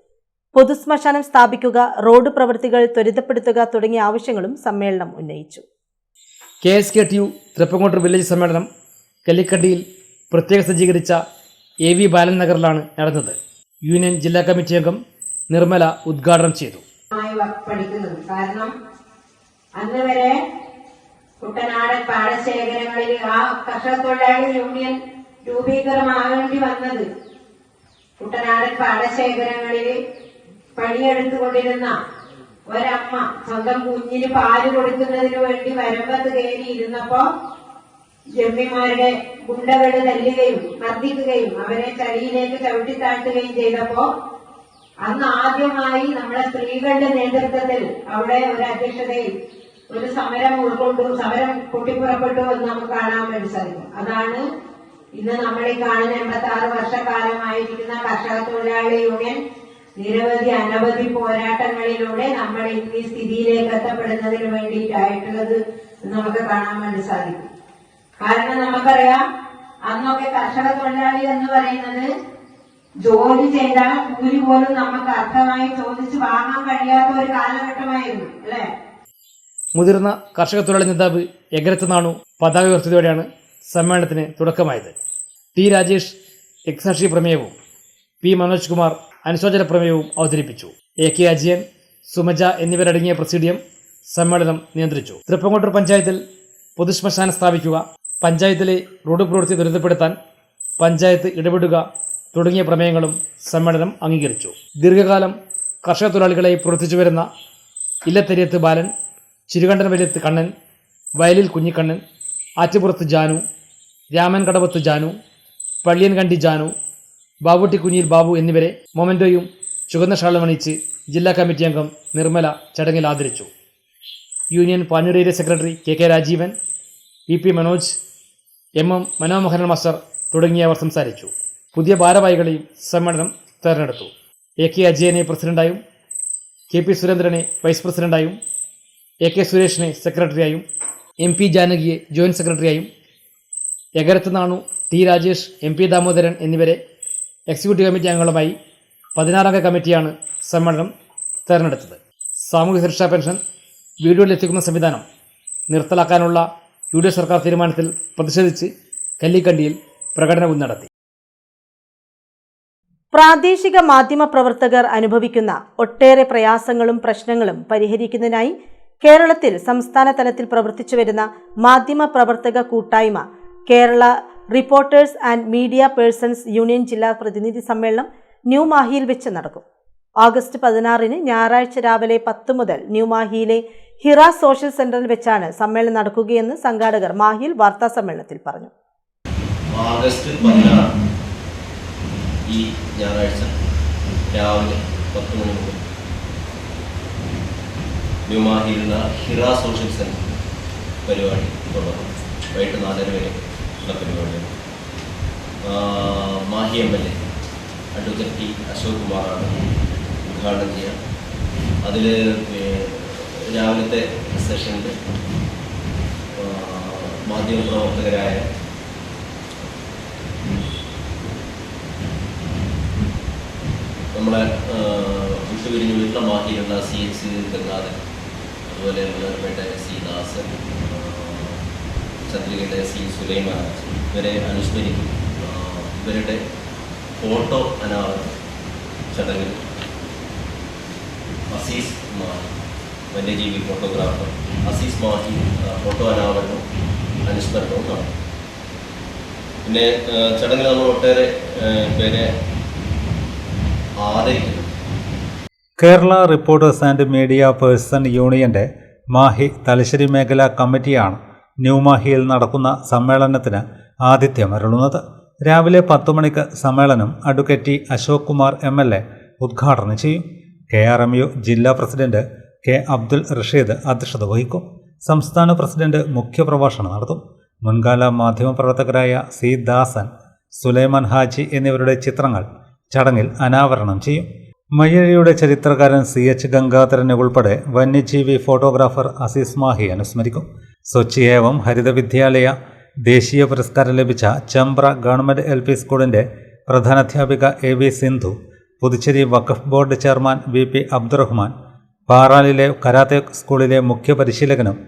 പൊതുശ്മശാനം സ്ഥാപിക്കുക, റോഡ് പ്രവൃത്തികൾ ത്വരിതപ്പെടുത്തുക തുടങ്ങിയ ആവശ്യങ്ങളും സമ്മേളനം ഉന്നയിച്ചു. KSKTU തൃപ്പങ്ങോട്ടൂർ വില്ലേജ് സമ്മേളനം കല്ലിക്കണ്ടിയിൽ പ്രത്യേകം സജ്ജീകരിച്ച AV ബാലൻ നഗറിലാണ് നടന്നത്. യൂണിയൻ ജില്ലാ കമ്മിറ്റി അംഗം നിർമ്മല ഉദ്ഘാടനം ചെയ്തു. കാരണം അന്ന് വരെ കുട്ടനാടൻ പാടശേഖരങ്ങളിൽ ആ കർഷക തൊഴിലാളി യൂണിയൻ രൂപീകരണമാകേണ്ടി വന്നത് കുട്ടനാടൻ പാടശേഖരങ്ങളിൽ പണിയെടുത്തുകൊണ്ടിരുന്ന ഒരമ്മ സ്വന്തം കുഞ്ഞിന് പാല് കൊടുക്കുന്നതിന് വേണ്ടി വരമ്പത്ത് കയറിയിരുന്നപ്പോ ജമ്മിമാരുടെ ഗുണ്ടകള് തല്ലുകയും മർദ്ദിക്കുകയും അവരെ ചളിയിലേക്ക് ചവിട്ടിത്താഴ്ത്തുകയും ചെയ്തപ്പോ അന്ന് ആദ്യമായി നമ്മളെ സ്ത്രീകളുടെ നേതൃത്വത്തിൽ അവിടെ ഒരു അധ്യക്ഷതയിൽ ഒരു സമരം പൊട്ടിപ്പുറപ്പെട്ടു എന്ന് നമുക്ക് കാണാൻ വേണ്ടി സാധിക്കും. അതാണ് ഇന്ന് നമ്മൾ ഈ കാണുന്ന 86 വർഷക്കാലമായിരിക്കുന്ന കർഷക തൊഴിലാളി യൂണിയൻ അനവധി പോരാട്ടങ്ങളിലൂടെ നമ്മൾ ഇന്ന് ഈ സ്ഥിതിയിലേക്ക് എത്തപ്പെടുന്നതിന് വേണ്ടിയിട്ടായിട്ടുള്ളത് നമുക്ക് കാണാൻ വേണ്ടി സാധിക്കും. കാരണം നമുക്കറിയാം, അന്നൊക്കെ കർഷക തൊഴിലാളി എന്ന് പറയുന്നത് ജോലി ചെയ്താൽ കൂലി പോലും നമുക്ക് അർത്ഥമായി ചോദിച്ച് വാങ്ങാൻ കഴിയാത്ത ഒരു കാലഘട്ടമായിരുന്നു, അല്ലെ? മുതിർന്ന കർഷക തൊഴിലാളി നേതാവ് എഗരത്ത് നാണു പതാക ഉയർത്തിയതോടെയാണ് സമ്മേളനത്തിന് തുടക്കമായത്. T. രാജേഷ് രക്തസാക്ഷി പ്രമേയവും P. മനോജ് കുമാർ അനുശോചന പ്രമേയവും അവതരിപ്പിച്ചു. AK. അജയൻ, സുമജ എന്നിവരടങ്ങിയ പ്രസിഡിയം സമ്മേളനം നിയന്ത്രിച്ചു. തൃപ്പങ്ങോട്ടൂർ പഞ്ചായത്തിൽ പൊതുശ്മശാനം സ്ഥാപിക്കുക, പഞ്ചായത്തിലെ റോഡ് പ്രവൃത്തി ത്വരിതപ്പെടുത്താൻ പഞ്ചായത്ത് ഇടപെടുക തുടങ്ങിയ പ്രമേയങ്ങളും സമ്മേളനം അംഗീകരിച്ചു. ദീർഘകാലം കർഷക തൊഴിലാളികളെ പ്രവർത്തിച്ചു വരുന്ന ഇല്ലത്തെരിയത്ത് ബാലൻ, ചിരുകണ്ഠൻ വലിയത്ത് കണ്ണൻ, വയലിൽ കുഞ്ഞിക്കണ്ണൻ, ആറ്റുപുറത്ത് ജാനു, രാമൻ കടവത്ത് ജാനു, പള്ളിയൻകണ്ടി ജാനു, ബാബുട്ടി കുഞ്ഞിൽ ബാബു എന്നിവരെ മൊമെന്റോയും ചുവന്ന ഷാളുമണിയിച്ച് ജില്ലാ കമ്മിറ്റി അംഗം നിർമ്മല ചടങ്ങിൽ ആദരിച്ചു. Union Panoor area secretary KK Rajeevan, EP Manoj, MM Manomohanan master തുടങ്ങിയവർ സംസാരിച്ചു. പുതിയ ഭാരവാഹികളെയും സമ്മേളനം തെരഞ്ഞെടുത്തു. AK. അജയനെ പ്രസിഡന്റായും, KP സുരേന്ദ്രനെ വൈസ് പ്രസിഡന്റായും, AK. സുരേഷിനെ സെക്രട്ടറിയായും, MP ജാനകിയെ ജോയിന്റ് സെക്രട്ടറിയായും, എഗരത്ത് നാണു, T. രാജേഷ്, MP ദാമോദരൻ എന്നിവരെ എക്സിക്യൂട്ടീവ് കമ്മിറ്റി അംഗങ്ങളുമായി 16-അംഗ കമ്മിറ്റിയാണ് സമ്മേളനം തെരഞ്ഞെടുത്തത്. സാമൂഹ്യ സുരക്ഷാ പെൻഷൻ വീടുകളിലെത്തിക്കുന്ന സംവിധാനം നിർത്തലാക്കാനുള്ള UDF സർക്കാർ തീരുമാനത്തിൽ പ്രതിഷേധിച്ച് കല്ലിക്കണ്ടിയിൽ പ്രകടനവും നടത്തി. പ്രാദേശിക മാധ്യമ പ്രവർത്തകർ അനുഭവിക്കുന്ന ഒട്ടേറെ പ്രയാസങ്ങളും പ്രശ്നങ്ങളും പരിഹരിക്കുന്നതിനായി കേരളത്തിൽ സംസ്ഥാന തലത്തിൽ പ്രവർത്തിച്ചു വരുന്ന മാധ്യമ പ്രവർത്തക കൂട്ടായ്മ Kerala reporters and media persons union ജില്ലാ പ്രതിനിധി സമ്മേളനം ന്യൂമാഹിയിൽ വെച്ച് നടക്കും. ഓഗസ്റ്റ് 16 ഞായറാഴ്ച രാവിലെ 10 മുതൽ ന്യൂമാഹിയിലെ ഹിറ സോഷ്യൽ സെന്ററിൽ വെച്ചാണ് സമ്മേളനം നടക്കുകയെന്ന് സംഘാടകർ മാഹിയിൽ വാർത്താ സമ്മേളനത്തിൽ പറഞ്ഞു. ഓഗസ്റ്റ് 16 ഈ ഞായറാഴ്ച രാവിലെ 10 മണി മുതൽ ന്യൂമാഹിയിലുള്ള ഹിറ സോഷ്യൽ സെന്റർ പരിപാടി തുടങ്ങും. വൈകിട്ട് 4:30 വരെ ഉള്ള പരിപാടിയാണ്. Mahe MLA advocate T. Ashok കുമാറാണ് ഉദ്ഘാടനം ചെയ്യുക. അതിൽ രാവിലത്തെ സെഷനിൽ മാധ്യമപ്രവർത്തകരായ നമ്മളെ വിട്ടുപിരിഞ്ഞ് വീട്ടിലെ മാഹിയിലുള്ള CH ഗംഗാധരൻ, അതുപോലെ മുലർപേട്ട C. ദാസൻ, ചന്ദ്രികയുടെ C. സുലൈമാൻ ഇവരെ അനുസ്മരിക്കും. ഇവരുടെ ഫോട്ടോ അനാവരണം ചടങ്ങിൽ അസീസ് മാഹി, വന്യജീവി ഫോട്ടോഗ്രാഫർ അസീസ് മാഹി ഫോട്ടോ അനാവരണവും അനുസ്മരണവും നടത്തും. പിന്നെ ചടങ്ങിൽ നമ്മൾ ഒട്ടേറെ പേരെ ആദരിക്കുന്നു. Kerala reporters and media person യൂണിയന്റെ മാഹി തലശ്ശേരി മേഖലാ കമ്മിറ്റിയാണ് ന്യൂമാഹിയിൽ നടക്കുന്ന സമ്മേളനത്തിന് ആതിഥ്യമരുളുന്നത്. രാവിലെ 10 മണിക്ക് സമ്മേളനം അഡ്വക്കേറ്റ് അശോക് കുമാർ MLA ഉദ്ഘാടനം ചെയ്യും. KRMU ജില്ലാ പ്രസിഡന്റ് K. അബ്ദുൽ റഷീദ് അധ്യക്ഷത വഹിക്കും. സംസ്ഥാന പ്രസിഡന്റ് മുഖ്യപ്രഭാഷണം നടത്തും. മുൻകാല മാധ്യമപ്രവർത്തകരായ C. ദാസൻ, സുലൈമാൻ ഹാജി എന്നിവരുടെ ചിത്രങ്ങൾ ചടങ്ങിൽ അനാവരണം ചെയ്യും. മയ്യഴിയുടെ ചരിത്രകാരൻ CH ഗംഗാധരനെ ഉൾപ്പെടെ വന്യജീവി ഫോട്ടോഗ്രാഫർ അസീസ് മാഹി അനുസ്മരിക്കും. സ്വച്ഛ് ഏവം ഹരിത വിദ്യാലയ ദേശീയ പുരസ്കാരം ലഭിച്ച ചമ്പ്ര ഗവൺമെൻറ് LP സ്കൂളിൻ്റെ പ്രധാനാധ്യാപിക AV Sindhu, Puducherry Waqf board chairman VP Abdurahman, പാറാലിലെ കരാത്തെ സ്കൂളിലെ മുഖ്യ പരിശീലകനും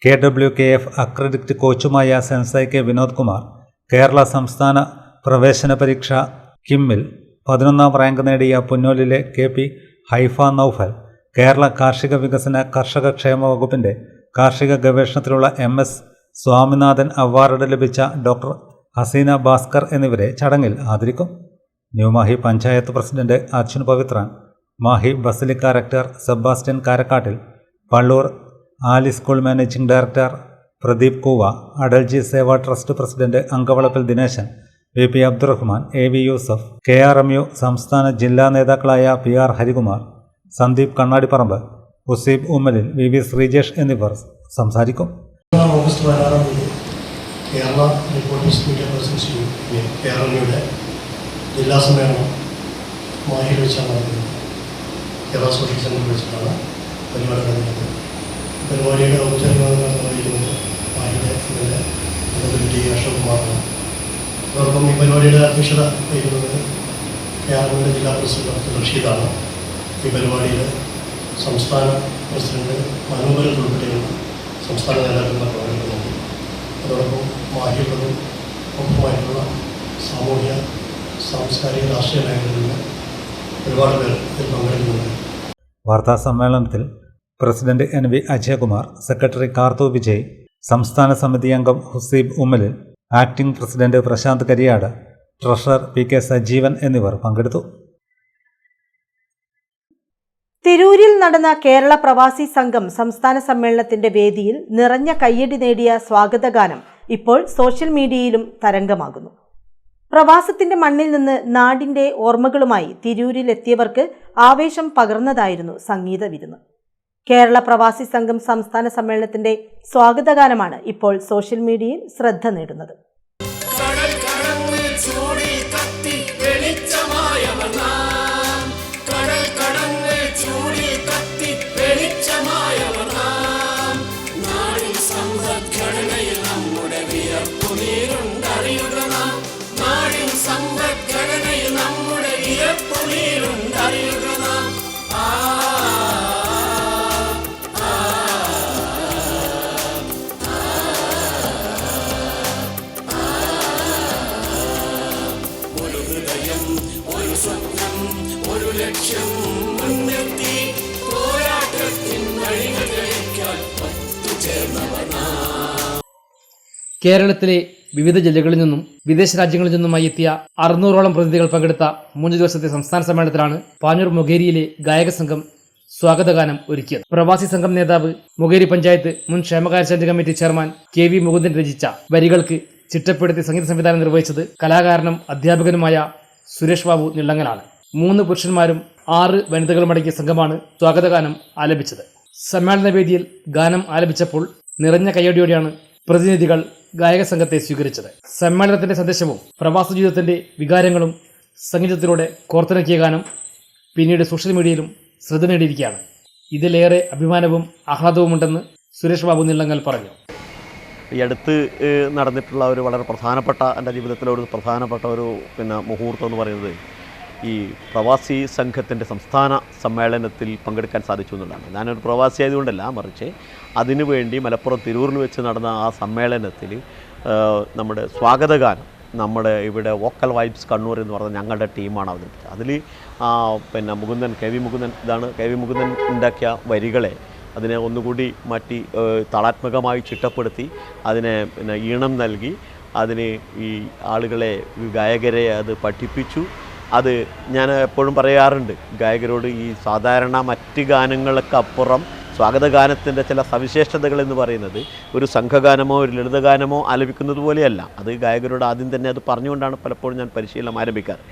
KWKF അക്രഡിറ്റ് കോച്ചുമായ സെൻസൈ K. വിനോദ് കുമാർ, കേരള സംസ്ഥാന പ്രവേശന പരീക്ഷ കിമ്മിൽ 11ാം റാങ്ക് നേടിയ പുന്നോലിലെ KP ഹൈഫ നൌഫൽ, കേരള കാർഷിക വികസന കർഷക ക്ഷേമ വകുപ്പിൻ്റെ കാർഷിക ഗവേഷണത്തിലുള്ള MS സ്വാമിനാഥൻ അവാർഡ് ലഭിച്ച ഡോക്ടർ ഹസീന ഭാസ്കർ എന്നിവരെ ചടങ്ങിൽ ആദരിക്കും. New Mahe panchayat president Arjun Pavithran, Mahe basilica rector Sebastian Karakkattil, Pallur Ali school managing director Pradeep Koova, Atalji Seva trust president Ankavalappil Dineshan, VP Abdurahman, AV Yusuf, KRMU സംസ്ഥാന ജില്ലാ നേതാക്കളായ PR ഹരികുമാർ, സന്ദീപ് കണ്ണാടിപ്പറമ്പ്, ഹുസീബ് ഉമ്മലിൽ, VV ശ്രീജേഷ് എന്നിവർ സംസാരിക്കും. August 16 Kerala reporters media persons union KRMUയുടെ ജില്ലാ സമ്മേളനം മാഹിയിൽ വെച്ചാണ് നടക്കുന്നത്. കേരള സോഷ്യൽ സെൻ്ററിൽ വെച്ചിട്ടാണ് പരിപാടി നടക്കുന്നത്. പരിപാടിയുടെ ഔപചാരികമായി നിർവഹിക്കുന്നത് മാഹിയുടെ അഡ്വക്കേറ്റ് അശോക് കുമാറാണ്. അതോടൊപ്പം ഈ പരിപാടിയുടെ അധ്യക്ഷത വഹിക്കുന്നത് KRMUയുടെ ജില്ലാ പ്രസിഡന്റ് അബ്ദുൽ റഷീദാണ്. ഈ പരിപാടിയിൽ സംസ്ഥാന പ്രസിഡന്റ് മനോഹരൻ ഉൾപ്പെടെയുള്ള സംസ്ഥാന നേതാക്കളുടെ പങ്കെടുക്കുന്നുണ്ട്. അതോടൊപ്പം മാഹിയുള്ളതും ഒപ്പമായിട്ടുള്ള സാമൂഹ്യ സാംസ്കാരിക രാഷ്ട്രീയ മേഖലകളിൽ ഒരുപാട് പേർ ഇതിൽ പങ്കെടുക്കുന്നുണ്ട്. വാർത്താ സമ്മേളനത്തിൽ president NV Ajayakumar, secretary Karthu Vijay, സംസ്ഥാന സമിതി അംഗം Haseeb Ummalil, acting president Prashanth Kariyad, treasurer PK Sajeevan എന്നിവർ പങ്കെടുത്തു. തിരൂരിൽ നടന്ന കേരള പ്രവാസി സംഘം സംസ്ഥാന സമ്മേളനത്തിന്റെ വേദിയിൽ നിറഞ്ഞ കയ്യടി നേടിയ സ്വാഗതഗാനം ഇപ്പോൾ സോഷ്യൽ മീഡിയയിലും തരംഗമാകുന്നു. പ്രവാസത്തിന്റെ മണ്ണിൽ നിന്ന് നാടിന്റെ ഓർമ്മകളുമായി തിരൂരിൽ എത്തിയവർക്ക് ആവേശം പകർന്നതായിരുന്നു സംഗീത വിരുന്ന്. കേരള പ്രവാസി സംഘം സംസ്ഥാന സമ്മേളനത്തിന്റെ സ്വാഗതഗാനമാണ് ഇപ്പോൾ സോഷ്യൽ മീഡിയയിൽ ശ്രദ്ധ നേടുന്നത്. കേരളത്തിലെ വിവിധ ജില്ലകളിൽ നിന്നും വിദേശ രാജ്യങ്ങളിൽ നിന്നുമായി എത്തിയ 600ഓളം പ്രതിനിധികൾ പങ്കെടുത്ത 3 ദിവസത്തെ സംസ്ഥാന സമ്മേളനത്തിലാണ് പാഞ്ഞൂർ മൊകേരിയിലെ ഗായക സംഘം സ്വാഗതഗാനം ഒരുക്കിയത്. പ്രവാസി സംഘം നേതാവ്, മൊകേരി പഞ്ചായത്ത് മുൻ ക്ഷേമകാര്യ saint committee chairman KV Mukundan രചിച്ച വരികൾക്ക് ചിട്ടപ്പെടുത്തി സംഗീത സംവിധാനം നിർവഹിച്ചത് കലാകാരനും അധ്യാപകനുമായ സുരേഷ് ബാബു നിള്ളങ്ങലാണ്. 3 പുരുഷന്മാരും 6 വനിതകളുമടങ്ങിയ സംഘമാണ് സ്വാഗതഗാനം ആലപിച്ചത്. സമ്മേളന വേദിയിൽ ഗാനം ആലപിച്ചപ്പോൾ നിറഞ്ഞ കയ്യടിയോടെയാണ് പ്രതിനിധികൾ ഗായക സംഘത്തെ സ്വീകരിച്ചത്. സമ്മേളനത്തിന്റെ സന്ദേശവും പ്രവാസ ജീവിതത്തിന്റെ വികാരങ്ങളും സംഗീതത്തിലൂടെ കോർത്തിണക്കിയ ഗാനം പിന്നീട് സോഷ്യൽ മീഡിയയിലും ശ്രദ്ധ നേടിയിരിക്കുകയാണ്. ഇതിലേറെ അഭിമാനവും ആഹ്ലാദവുമുണ്ടെന്ന് സുരേഷ് ബാബു നിള്ളങ്ങൽ പറഞ്ഞു. ഈ അടുത്ത് നടന്നിട്ടുള്ള ഒരു വളരെ പ്രധാനപ്പെട്ട, എൻ്റെ ജീവിതത്തിലെ ഒരു പ്രധാനപ്പെട്ട ഒരു മുഹൂർത്തം എന്ന് പറയുന്നത് ഈ പ്രവാസി സംഘത്തിൻ്റെ സംസ്ഥാന സമ്മേളനത്തിൽ പങ്കെടുക്കാൻ സാധിച്ചു എന്നുള്ളതാണ്. ഞാനൊരു പ്രവാസി ആയതുകൊണ്ടല്ല, മറിച്ച് അതിനുവേണ്ടി മലപ്പുറം തിരൂരിൽ വെച്ച് നടന്ന ആ സമ്മേളനത്തിൽ നമ്മുടെ സ്വാഗതഗാനം നമ്മുടെ ഇവിടെ വോക്കൽ വൈബ്സ് കണ്ണൂർ എന്ന് പറഞ്ഞ ഞങ്ങളുടെ ടീമാണ് അവതരിപ്പിച്ചത്. അതിൽ മുകുന്ദൻ KV മുകുന്ദൻ ഉണ്ടാക്കിയ വരികളെ അതിനെ ഒന്നുകൂടി മാറ്റി താളാത്മകമായി ചിട്ടപ്പെടുത്തി അതിനെ ഈണം നൽകി അതിന് ഈ ആളുകളെ ഗായകരെ അത് പഠിപ്പിച്ചു. അത് ഞാൻ എപ്പോഴും പറയാറുണ്ട് ഗായകരോട്, ഈ സാധാരണ മറ്റ് ഗാനങ്ങൾക്കപ്പുറം സ്വാഗതഗാനത്തിൻ്റെ ചില സവിശേഷതകൾ എന്ന് പറയുന്നത് ഒരു സംഘഗാനമോ ഒരു ലളിതഗാനമോ ആലപിക്കുന്നത് പോലെയല്ല. അത് ഗായകരോട് ആദ്യം തന്നെ അത് പറഞ്ഞുകൊണ്ടാണ് പലപ്പോഴും ഞാൻ പരിശീലനം ആരംഭിക്കാറ്.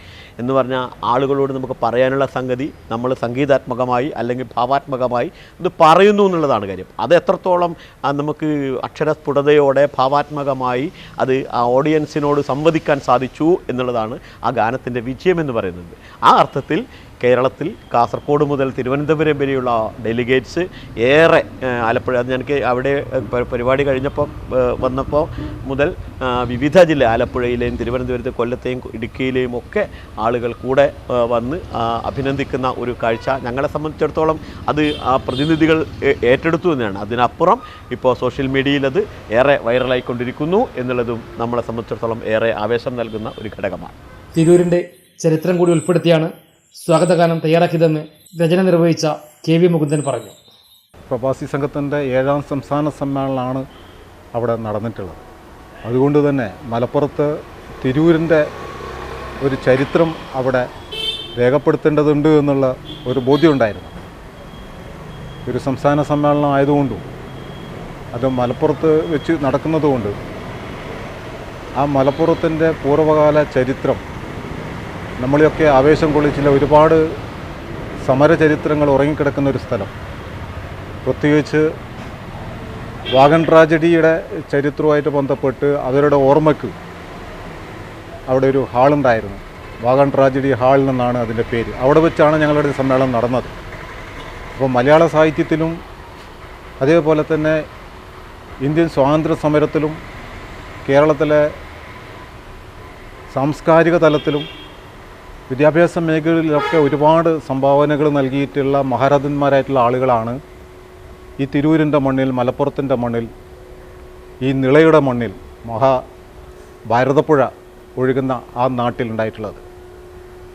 എന്ന് പറഞ്ഞാൽ ആളുകളോട് നമുക്ക് പറയാനുള്ള സംഗതി നമ്മൾ സംഗീതാത്മകമായി അല്ലെങ്കിൽ ഭാവാത്മകമായി ഇത് പറയുന്നു എന്നുള്ളതാണ് കാര്യം. അത് എത്രത്തോളം നമുക്ക് അക്ഷരസ്ഫുടതയോടെ ഭാവാത്മകമായി അത് ആ ഓഡിയൻസിനോട് സംവദിക്കാൻ സാധിച്ചു എന്നുള്ളതാണ് ആ ഗാനത്തിൻ്റെ വിജയം എന്ന് പറയുന്നത്. ആ അർത്ഥത്തിൽ കേരളത്തിൽ കാസർഗോഡ് മുതൽ തിരുവനന്തപുരം വരെയുള്ള ഡെലിഗേറ്റ്സ് ഏറെ ആലപ്പുഴ, അത് എനിക്ക് അവിടെ പരിപാടി കഴിഞ്ഞപ്പോൾ വന്നപ്പോൾ മുതൽ വിവിധ ജില്ല, ആലപ്പുഴയിലെയും തിരുവനന്തപുരത്തെ കൊല്ലത്തെയും ഇടുക്കിയിലെയും ഒക്കെ ആളുകൾ കൂടെ വന്ന് അഭിനന്ദിക്കുന്ന ഒരു കാഴ്ച ഞങ്ങളെ സംബന്ധിച്ചിടത്തോളം അത് ആ പ്രതിനിധികൾ ഏറ്റെടുത്തു തന്നെയാണ്. അതിനപ്പുറം ഇപ്പോൾ സോഷ്യൽ മീഡിയയിൽ അത് ഏറെ വൈറലായിക്കൊണ്ടിരിക്കുന്നു എന്നുള്ളതും നമ്മളെ സംബന്ധിച്ചിടത്തോളം ഏറെ ആവേശം നൽകുന്ന ഒരു ഘടകമാണ്. തിരൂരിൻ്റെ ചരിത്രം കൂടി ഉൾപ്പെടുത്തിയാണ് സ്വാഗതഗാനം തയ്യാറാക്കിയതെന്ന് രചന നിർവഹിച്ച KV മുകുന്ദൻ പറഞ്ഞു. പ്രവാസി സംഘത്തിൻ്റെ 7ാം സംസ്ഥാന സമ്മേളനമാണ് അവിടെ നടന്നിട്ടുള്ളത്. അതുകൊണ്ട് തന്നെ മലപ്പുറത്ത് തിരൂരിൻ്റെ ഒരു ചരിത്രം അവിടെ രേഖപ്പെടുത്തേണ്ടതുണ്ട് എന്നുള്ള ഒരു ബോധ്യമുണ്ടായിരുന്നു. ഒരു സംസ്ഥാന സമ്മേളനം ആയതുകൊണ്ടും അത് മലപ്പുറത്ത് വെച്ച് നടക്കുന്നതുകൊണ്ട് ആ മലപ്പുറത്തിൻ്റെ പൂർവ്വകാല ചരിത്രം നമ്മളെയൊക്കെ ആവേശം കൊള്ളിച്ചില്ല. ഒരുപാട് സമരചരിത്രങ്ങൾ ഉറങ്ങിക്കിടക്കുന്ന ഒരു സ്ഥലം, പ്രത്യേകിച്ച് വാഗൺ ട്രാജഡിയുടെ ചരിത്രവുമായിട്ട് ബന്ധപ്പെട്ട് അവരുടെ ഓർമ്മയ്ക്ക് അവിടെ ഒരു ഹാളുണ്ടായിരുന്നു. വാഗൺ ട്രാജഡി ഹാളിൽ നിന്നാണ് അതിൻ്റെ പേര്. അവിടെ വെച്ചാണ് ഞങ്ങളുടെ സമ്മേളനം നടന്നത്. അപ്പോൾ മലയാള സാഹിത്യത്തിലും അതേപോലെ തന്നെ ഇന്ത്യൻ സ്വാതന്ത്ര്യ സമരത്തിലും കേരളത്തിലെ സാംസ്കാരിക തലത്തിലും വിദ്യാഭ്യാസ മേഖലയിലൊക്കെ ഒരുപാട് സംഭാവനകൾ നൽകിയിട്ടുള്ള മഹാരഥന്മാരായിട്ടുള്ള ആളുകളാണ് ഈ തിരൂരിൻ്റെ മണ്ണിൽ, മലപ്പുറത്തിൻ്റെ മണ്ണിൽ, ഈ നിളയുടെ മണ്ണിൽ, ഭാരതപ്പുഴ ഒഴുകുന്ന ആ നാട്ടിലുണ്ടായിട്ടുള്ളത്.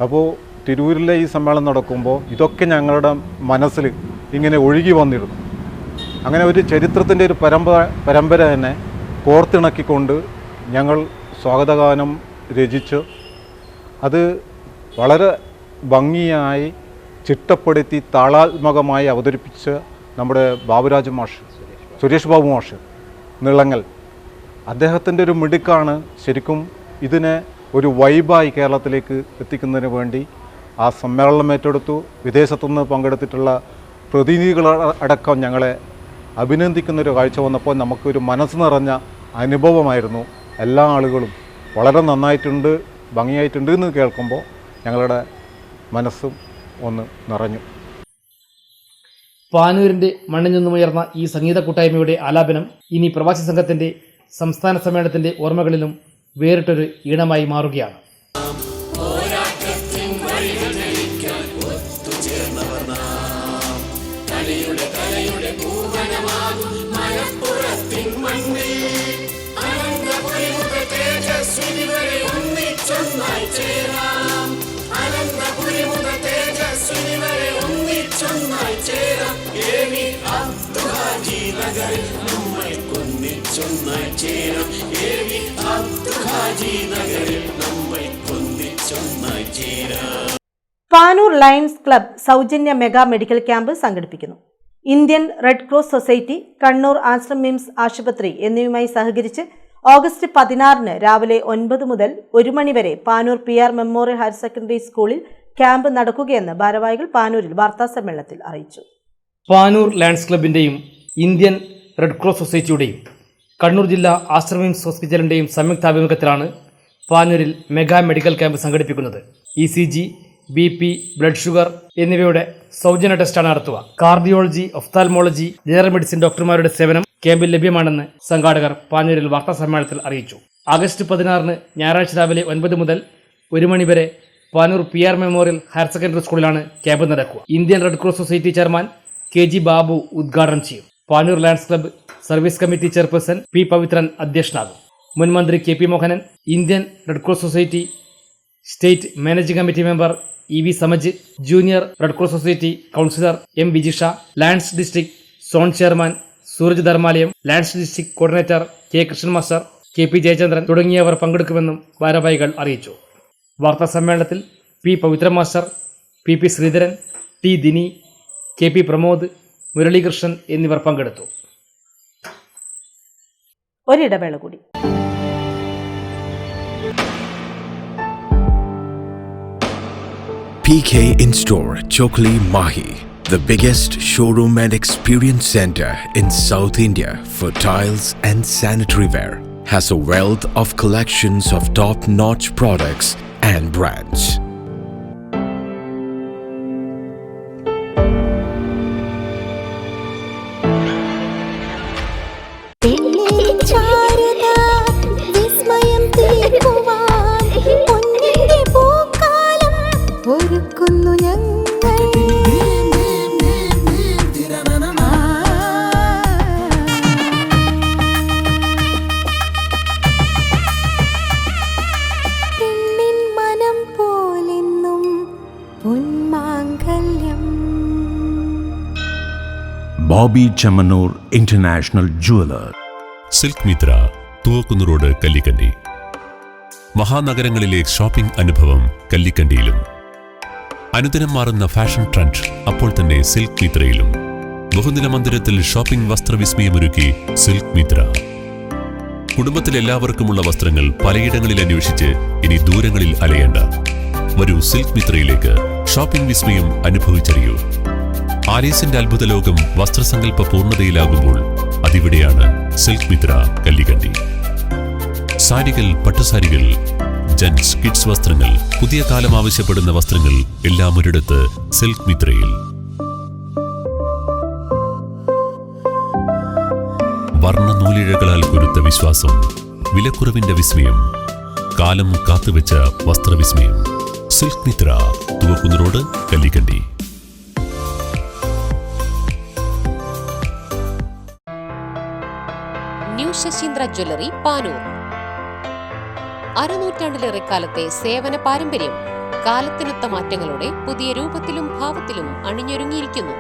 അപ്പോൾ തിരൂരിലെ ഈ സമ്മേളനം നടക്കുമ്പോൾ ഇതൊക്കെ ഞങ്ങളുടെ മനസ്സിൽ ഇങ്ങനെ ഒഴുകി വന്നിരുന്നു. അങ്ങനെ ഒരു ചരിത്രത്തിൻ്റെ ഒരു പരമ്പര തന്നെ കോർത്തിണക്കിക്കൊണ്ട് ഞങ്ങൾ സ്വാഗതഗാനം രചിച്ച് അത് വളരെ ഭംഗിയായി ചിട്ടപ്പെടുത്തി താളാത്മകമായി അവതരിപ്പിച്ച് നമ്മുടെ ബാബുരാജ് മാഷ്, സുരേഷ് ബാബു മാഷ് നിളങ്ങൽ, അദ്ദേഹത്തിൻ്റെ ഒരു മിടുക്കാണ് ശരിക്കും ഇതിനെ ഒരു വൈബായി കേരളത്തിലേക്ക് എത്തിക്കുന്നതിന് വേണ്ടി ആ സമ്മേളനം ഏറ്റെടുത്തു. വിദേശത്തുനിന്ന് പങ്കെടുത്തിട്ടുള്ള പ്രതിനിധികളടക്കം ഞങ്ങളെ അഭിനന്ദിക്കുന്നൊരു കാഴ്ച വന്നപ്പോൾ നമുക്കൊരു മനസ്സ് നിറഞ്ഞ അനുഭവമായിരുന്നു. എല്ലാ ആളുകളും വളരെ നന്നായിട്ടുണ്ട്, ഭംഗിയായിട്ടുണ്ട് എന്ന് കേൾക്കുമ്പോൾ ഞങ്ങളുടെ മനസ്സും ഒന്ന് നിറഞ്ഞു. പാനൂരിൻ്റെ മണ്ണിൽ നിന്നുമുയർന്ന ഈ സംഗീത കൂട്ടായ്മയുടെ ആലാപനം ഇനി പ്രവാസി സംഘത്തിൻ്റെ സംസ്ഥാന സമ്മേളനത്തിൻ്റെ ഓർമ്മകളിലും വേറിട്ടൊരു ഈണമായി മാറുകയാണ്. പാനൂർ ലയൺസ് ക്ലബ് സൗജന്യ മെഗാ മെഡിക്കൽ ക്യാമ്പ് സംഘടിപ്പിക്കുന്നു. Indian red cross society, Kannur ashram MIMS ആശുപത്രി എന്നിവയുമായി സഹകരിച്ച് ഓഗസ്റ്റ് 16 രാവിലെ 9 മുതൽ 1 മണി വരെ Panoor PR memorial higher secondary സ്കൂളിൽ ക്യാമ്പ് നടക്കുകയെന്ന് ഭാരവാഹികൾ പാനൂരിൽ വാർത്താസമ്മേളനത്തിൽ അറിയിച്ചു. പാനൂർ ലയൺസ് ക്ലബിൻ്റെയും ഇന്ത്യൻ റെഡ് ക്രോസ് സൊസൈറ്റിയുടെയും കണ്ണൂർ ജില്ലാ ആശ്രം മിംസ് ഹോസ്പിറ്റലിൻ്റെയും സംയുക്താഭിമുഖ്യത്തിലാണ് പാനൂരിൽ മെഗാ മെഡിക്കൽ ക്യാമ്പ് സംഘടിപ്പിക്കുന്നത്. ECG, BP, ബ്ലഡ് ഷുഗർ എന്നിവയുടെ സൗജന്യ ടെസ്റ്റാണ് നടത്തുക. കാർഡിയോളജി, ഒഫ്താൽമോളജി, ജനറൽ മെഡിസിൻ ഡോക്ടർമാരുടെ സേവനം ക്യാമ്പിൽ ലഭ്യമാണെന്ന് സംഘാടകർ പാനൂരിൽ വാർത്താസമ്മേളനത്തിൽ അറിയിച്ചു. ആഗസ്റ്റ് 16 ഞായറാഴ്ച രാവിലെ 9 മുതൽ 1 മണി വരെ Panoor PR memorial higher secondary സ്കൂളിലാണ് ക്യാമ്പ് നടക്കുക. Indian red cross society chairman KG Babu ഉദ്ഘാടനം ചെയ്യും. Panoor lions club service committee chairperson P Pavithran അധ്യക്ഷനാകും. മുൻ മന്ത്രി KP Mohanan, Indian red cross society state managing committee member EV Samaj, junior red cross society counsellor M Vijisha, lions district zone chairman Sooraj Dharmalayam, lions district coordinator K Krishnan master, KP Jayachandran തുടങ്ങിയവർ പങ്കെടുക്കുമെന്നും ഭാരവാഹികൾ അറിയിച്ചു. വാർത്താ സമ്മേളനത്തിൽ P Pavithra master, PP Sreedharan, T Dini, KP Pramod, Muralikrishnan എന്നിവർ പങ്കെടുത്തു. ഒരിടവേള കൂടി. PK In-Store Chokli Mahi, the biggest showroom and experience center in South India for tiles and sanitary ware, has a wealth of collections of top-notch products and brands. Bobby Chemmanur international jeweller. Silk Mitra, Thuvakkunnu road, Kallikandi. മഹാനഗരങ്ങളിലെ shopping അനുഭവം കല്ലിക്കണ്ടിയിലും. അനുദിനം മാറുന്ന fashion trend അപ്പോൾ തന്നെ silk മിത്രയിലും. ബഹുനില മന്ദിരത്തിൽ shopping വസ്ത്രവിസ്മയമൊരുക്കി silk Mitra. കുടുംബത്തിലെല്ലാവർക്കുമുള്ള വസ്ത്രങ്ങൾ പലയിടങ്ങളിൽ അന്വേഷിച്ച് ഇനി ദൂരങ്ങളിൽ അലയേണ്ട. വരൂ സിൽക്ക് മിത്രയിലേക്ക്. ഷോപ്പിംഗ് വിസ്മയം അനുഭവിച്ചറിയൂ. ആലീസിന്റെ അത്ഭുത ലോകം വസ്ത്രസങ്കല്പ പൂർണ്ണതയിലാകുമ്പോൾ അതിവിടെയാണ് സിൽക്ക് മിത്ര, കല്ലിക്കണ്ടി. സാരികൾ, പട്ടുസാരികൾ, ജെന്റ്സ്, കിഡ്സ് വസ്ത്രങ്ങൾ, പുതിയ കാലം ആവശ്യപ്പെടുന്ന വസ്ത്രങ്ങൾ എല്ലാം ഒരിടത്ത് സിൽക്ക് മിത്രയിൽ. വർണ്ണ നൂലിഴകളാൽ കുരുത്ത വിശ്വാസം, വിലക്കുറവിന്റെ വിസ്മയം, കാലം കാത്തുവെച്ച വസ്ത്രവിസ്മയം. Silk Mitra, Thuvakkunnu road, Kallikandi. New Sasheendra jewellery, Panoor. അരനൂറ്റാണ്ടിലേറെ കാലത്തെ സേവന പാരമ്പര്യം കാലത്തിനൊത്ത മാറ്റങ്ങളോടെ പുതിയ രൂപത്തിലും ഭാവത്തിലും അണിഞ്ഞൊരുങ്ങിയിരിക്കുന്നു.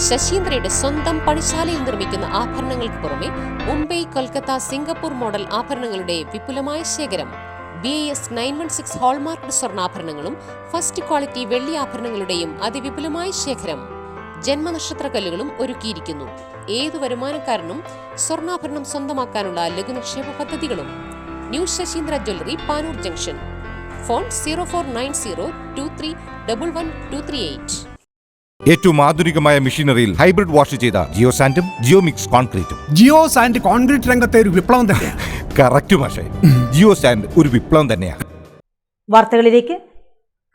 ശശീന്ദ്രയുടെ സ്വന്തം പണിശാലയിൽ നിർമ്മിക്കുന്ന ആഭരണങ്ങൾക്ക് പുറമെ മുംബൈ, കൊൽക്കത്ത, സിംഗപ്പൂർ മോഡൽ ആഭരണങ്ങളുടെ വിപുലമായ ശേഖരം. BIS 916 ഹോൾമാർക്ക് സ്വർണ്ണാഭരണങ്ങളും ഫസ്റ്റ് ക്വാളിറ്റി വെള്ളി ആഭരണങ്ങളുടെയും അതിവിപുലമായ ശേഖരം. ജന്മനക്ഷത്രക്കല്ലുകളും ഒരുക്കിയിരിക്കുന്നു. ഏതു വരുമാനക്കാരനും സ്വർണ്ണാഭരണം സ്വന്തമാക്കാനുള്ള ലഘുനിക്ഷേപ പദ്ധതികളും. New Sasheendra jewellery, Panoor junction. Phone 049023112238. ഏറ്റവും ആധുനികമായ മെഷീനറിയിൽ ഹൈബ്രിഡ് വാഷ് ചെയ്ത ജിയോ സാൻഡും ജിയോ മിക്സ് കോൺക്രീറ്റും. ജിയോ സാൻഡ് കോൺക്രീറ്റ് രംഗത്തെ ഒരു വിപ്ലവം തന്നെയാണ്. കറക്റ്റ് മാഷേ, ജിയോ സാൻഡ് ഒരു വിപ്ലവം തന്നെയാണ്. വാർത്തകളിലേക്ക്.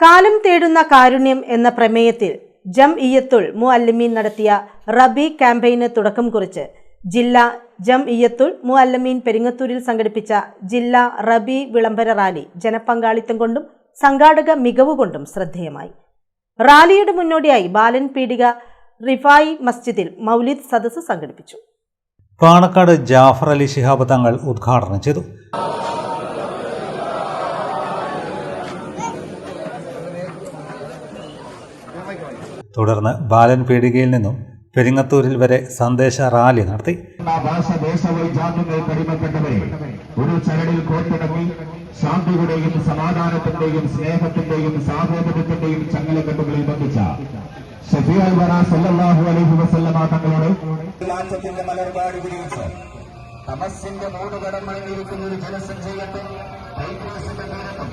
കാലം തേടുന്ന കാരുണ്യം എന്ന പ്രമേയത്തിൽ ജംഇയ്യത്തുൽ മുഅല്ലിമീൻ നടത്തിയ റബി ക്യാമ്പയിന് തുടക്കം കുറിച്ച് ജില്ലാ ജംഇയ്യത്തുൽ മുഅല്ലിമീൻ പെരിങ്ങത്തൂരിൽ സംഘടിപ്പിച്ച ജില്ലാ റബി വിളംബര റാലി ജനപങ്കാളിത്തം കൊണ്ടും സംഘാടക മികവ് കൊണ്ടും ശ്രദ്ധേയമായി. റാലിയുടെ മുന്നോടിയായി ബാലൻ പീടിക റിഫായി മസ്ജിദിൽ മൗലിദ് സദസ്സ് സംഘടിപ്പിച്ചു. പാണക്കാട് ജാഫർ അലി ശിഹാബ് തങ്ങൾ ഉദ്ഘാടനം ചെയ്തു. തുടർന്ന് ബാലൻ പീടികയിൽ നിന്നും പെരിങ്ങത്തൂരിൽ വരെ സന്ദേശ റാലി നടത്തി. ഒരു ചരടിൽ കോർത്തിണങ്ങി ശാന്തിയുടെയും സമാധാനത്തിന്റെയും സ്നേഹത്തിന്റെയും സാഹോദര്യത്തിന്റെയും ചങ്ങലക്കെട്ടുകളിൽ ബന്ധിച്ച ശഫീഉൽ വറാ സല്ലല്ലാഹു അലൈഹി വസല്ലമ തങ്ങളുടെ മാറ്റത്തിന്റെ മലർപാട് വിരിയിച്ച് തമസ്സിന്റെ മൂടുകടം മണിഞ്ഞിരിക്കുന്ന ഒരു ജനസഞ്ചയത്തും കൈഗ്രേസിന്റെ പേരത്തും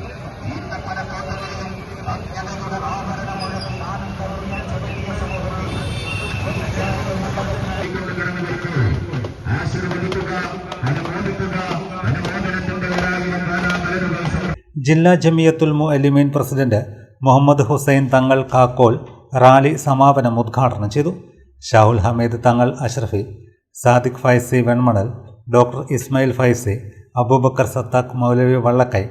ഈന്തപ്പനത്തോട്ടങ്ങളിലും അജ്ഞതയുടെ ആഭരണമുള്ളതും ആശീർവദിക്കുക, അനുമോദിക്കുക, അനുമോദനത്തിന്റെ ജില്ലാ ജമിയത്തുൽ മുഅല്ലിമീൻ പ്രസിഡന്റ് മുഹമ്മദ് ഹുസൈൻ തങ്ങൾ കാക്കോൽ റാലി സമാപനം ഉദ്ഘാടനം ചെയ്തു. ഷാഹുൽ ഹമീദ് തങ്ങൾ അഷ്റഫി, സാദിഖ് ഫൈസി വെൺമണൽ, ഡോക്ടർ ഇസ്മായിൽ ഫൈസി, അബൂബക്കർ സത്താഖ് മൗലവി വള്ളക്കൈ,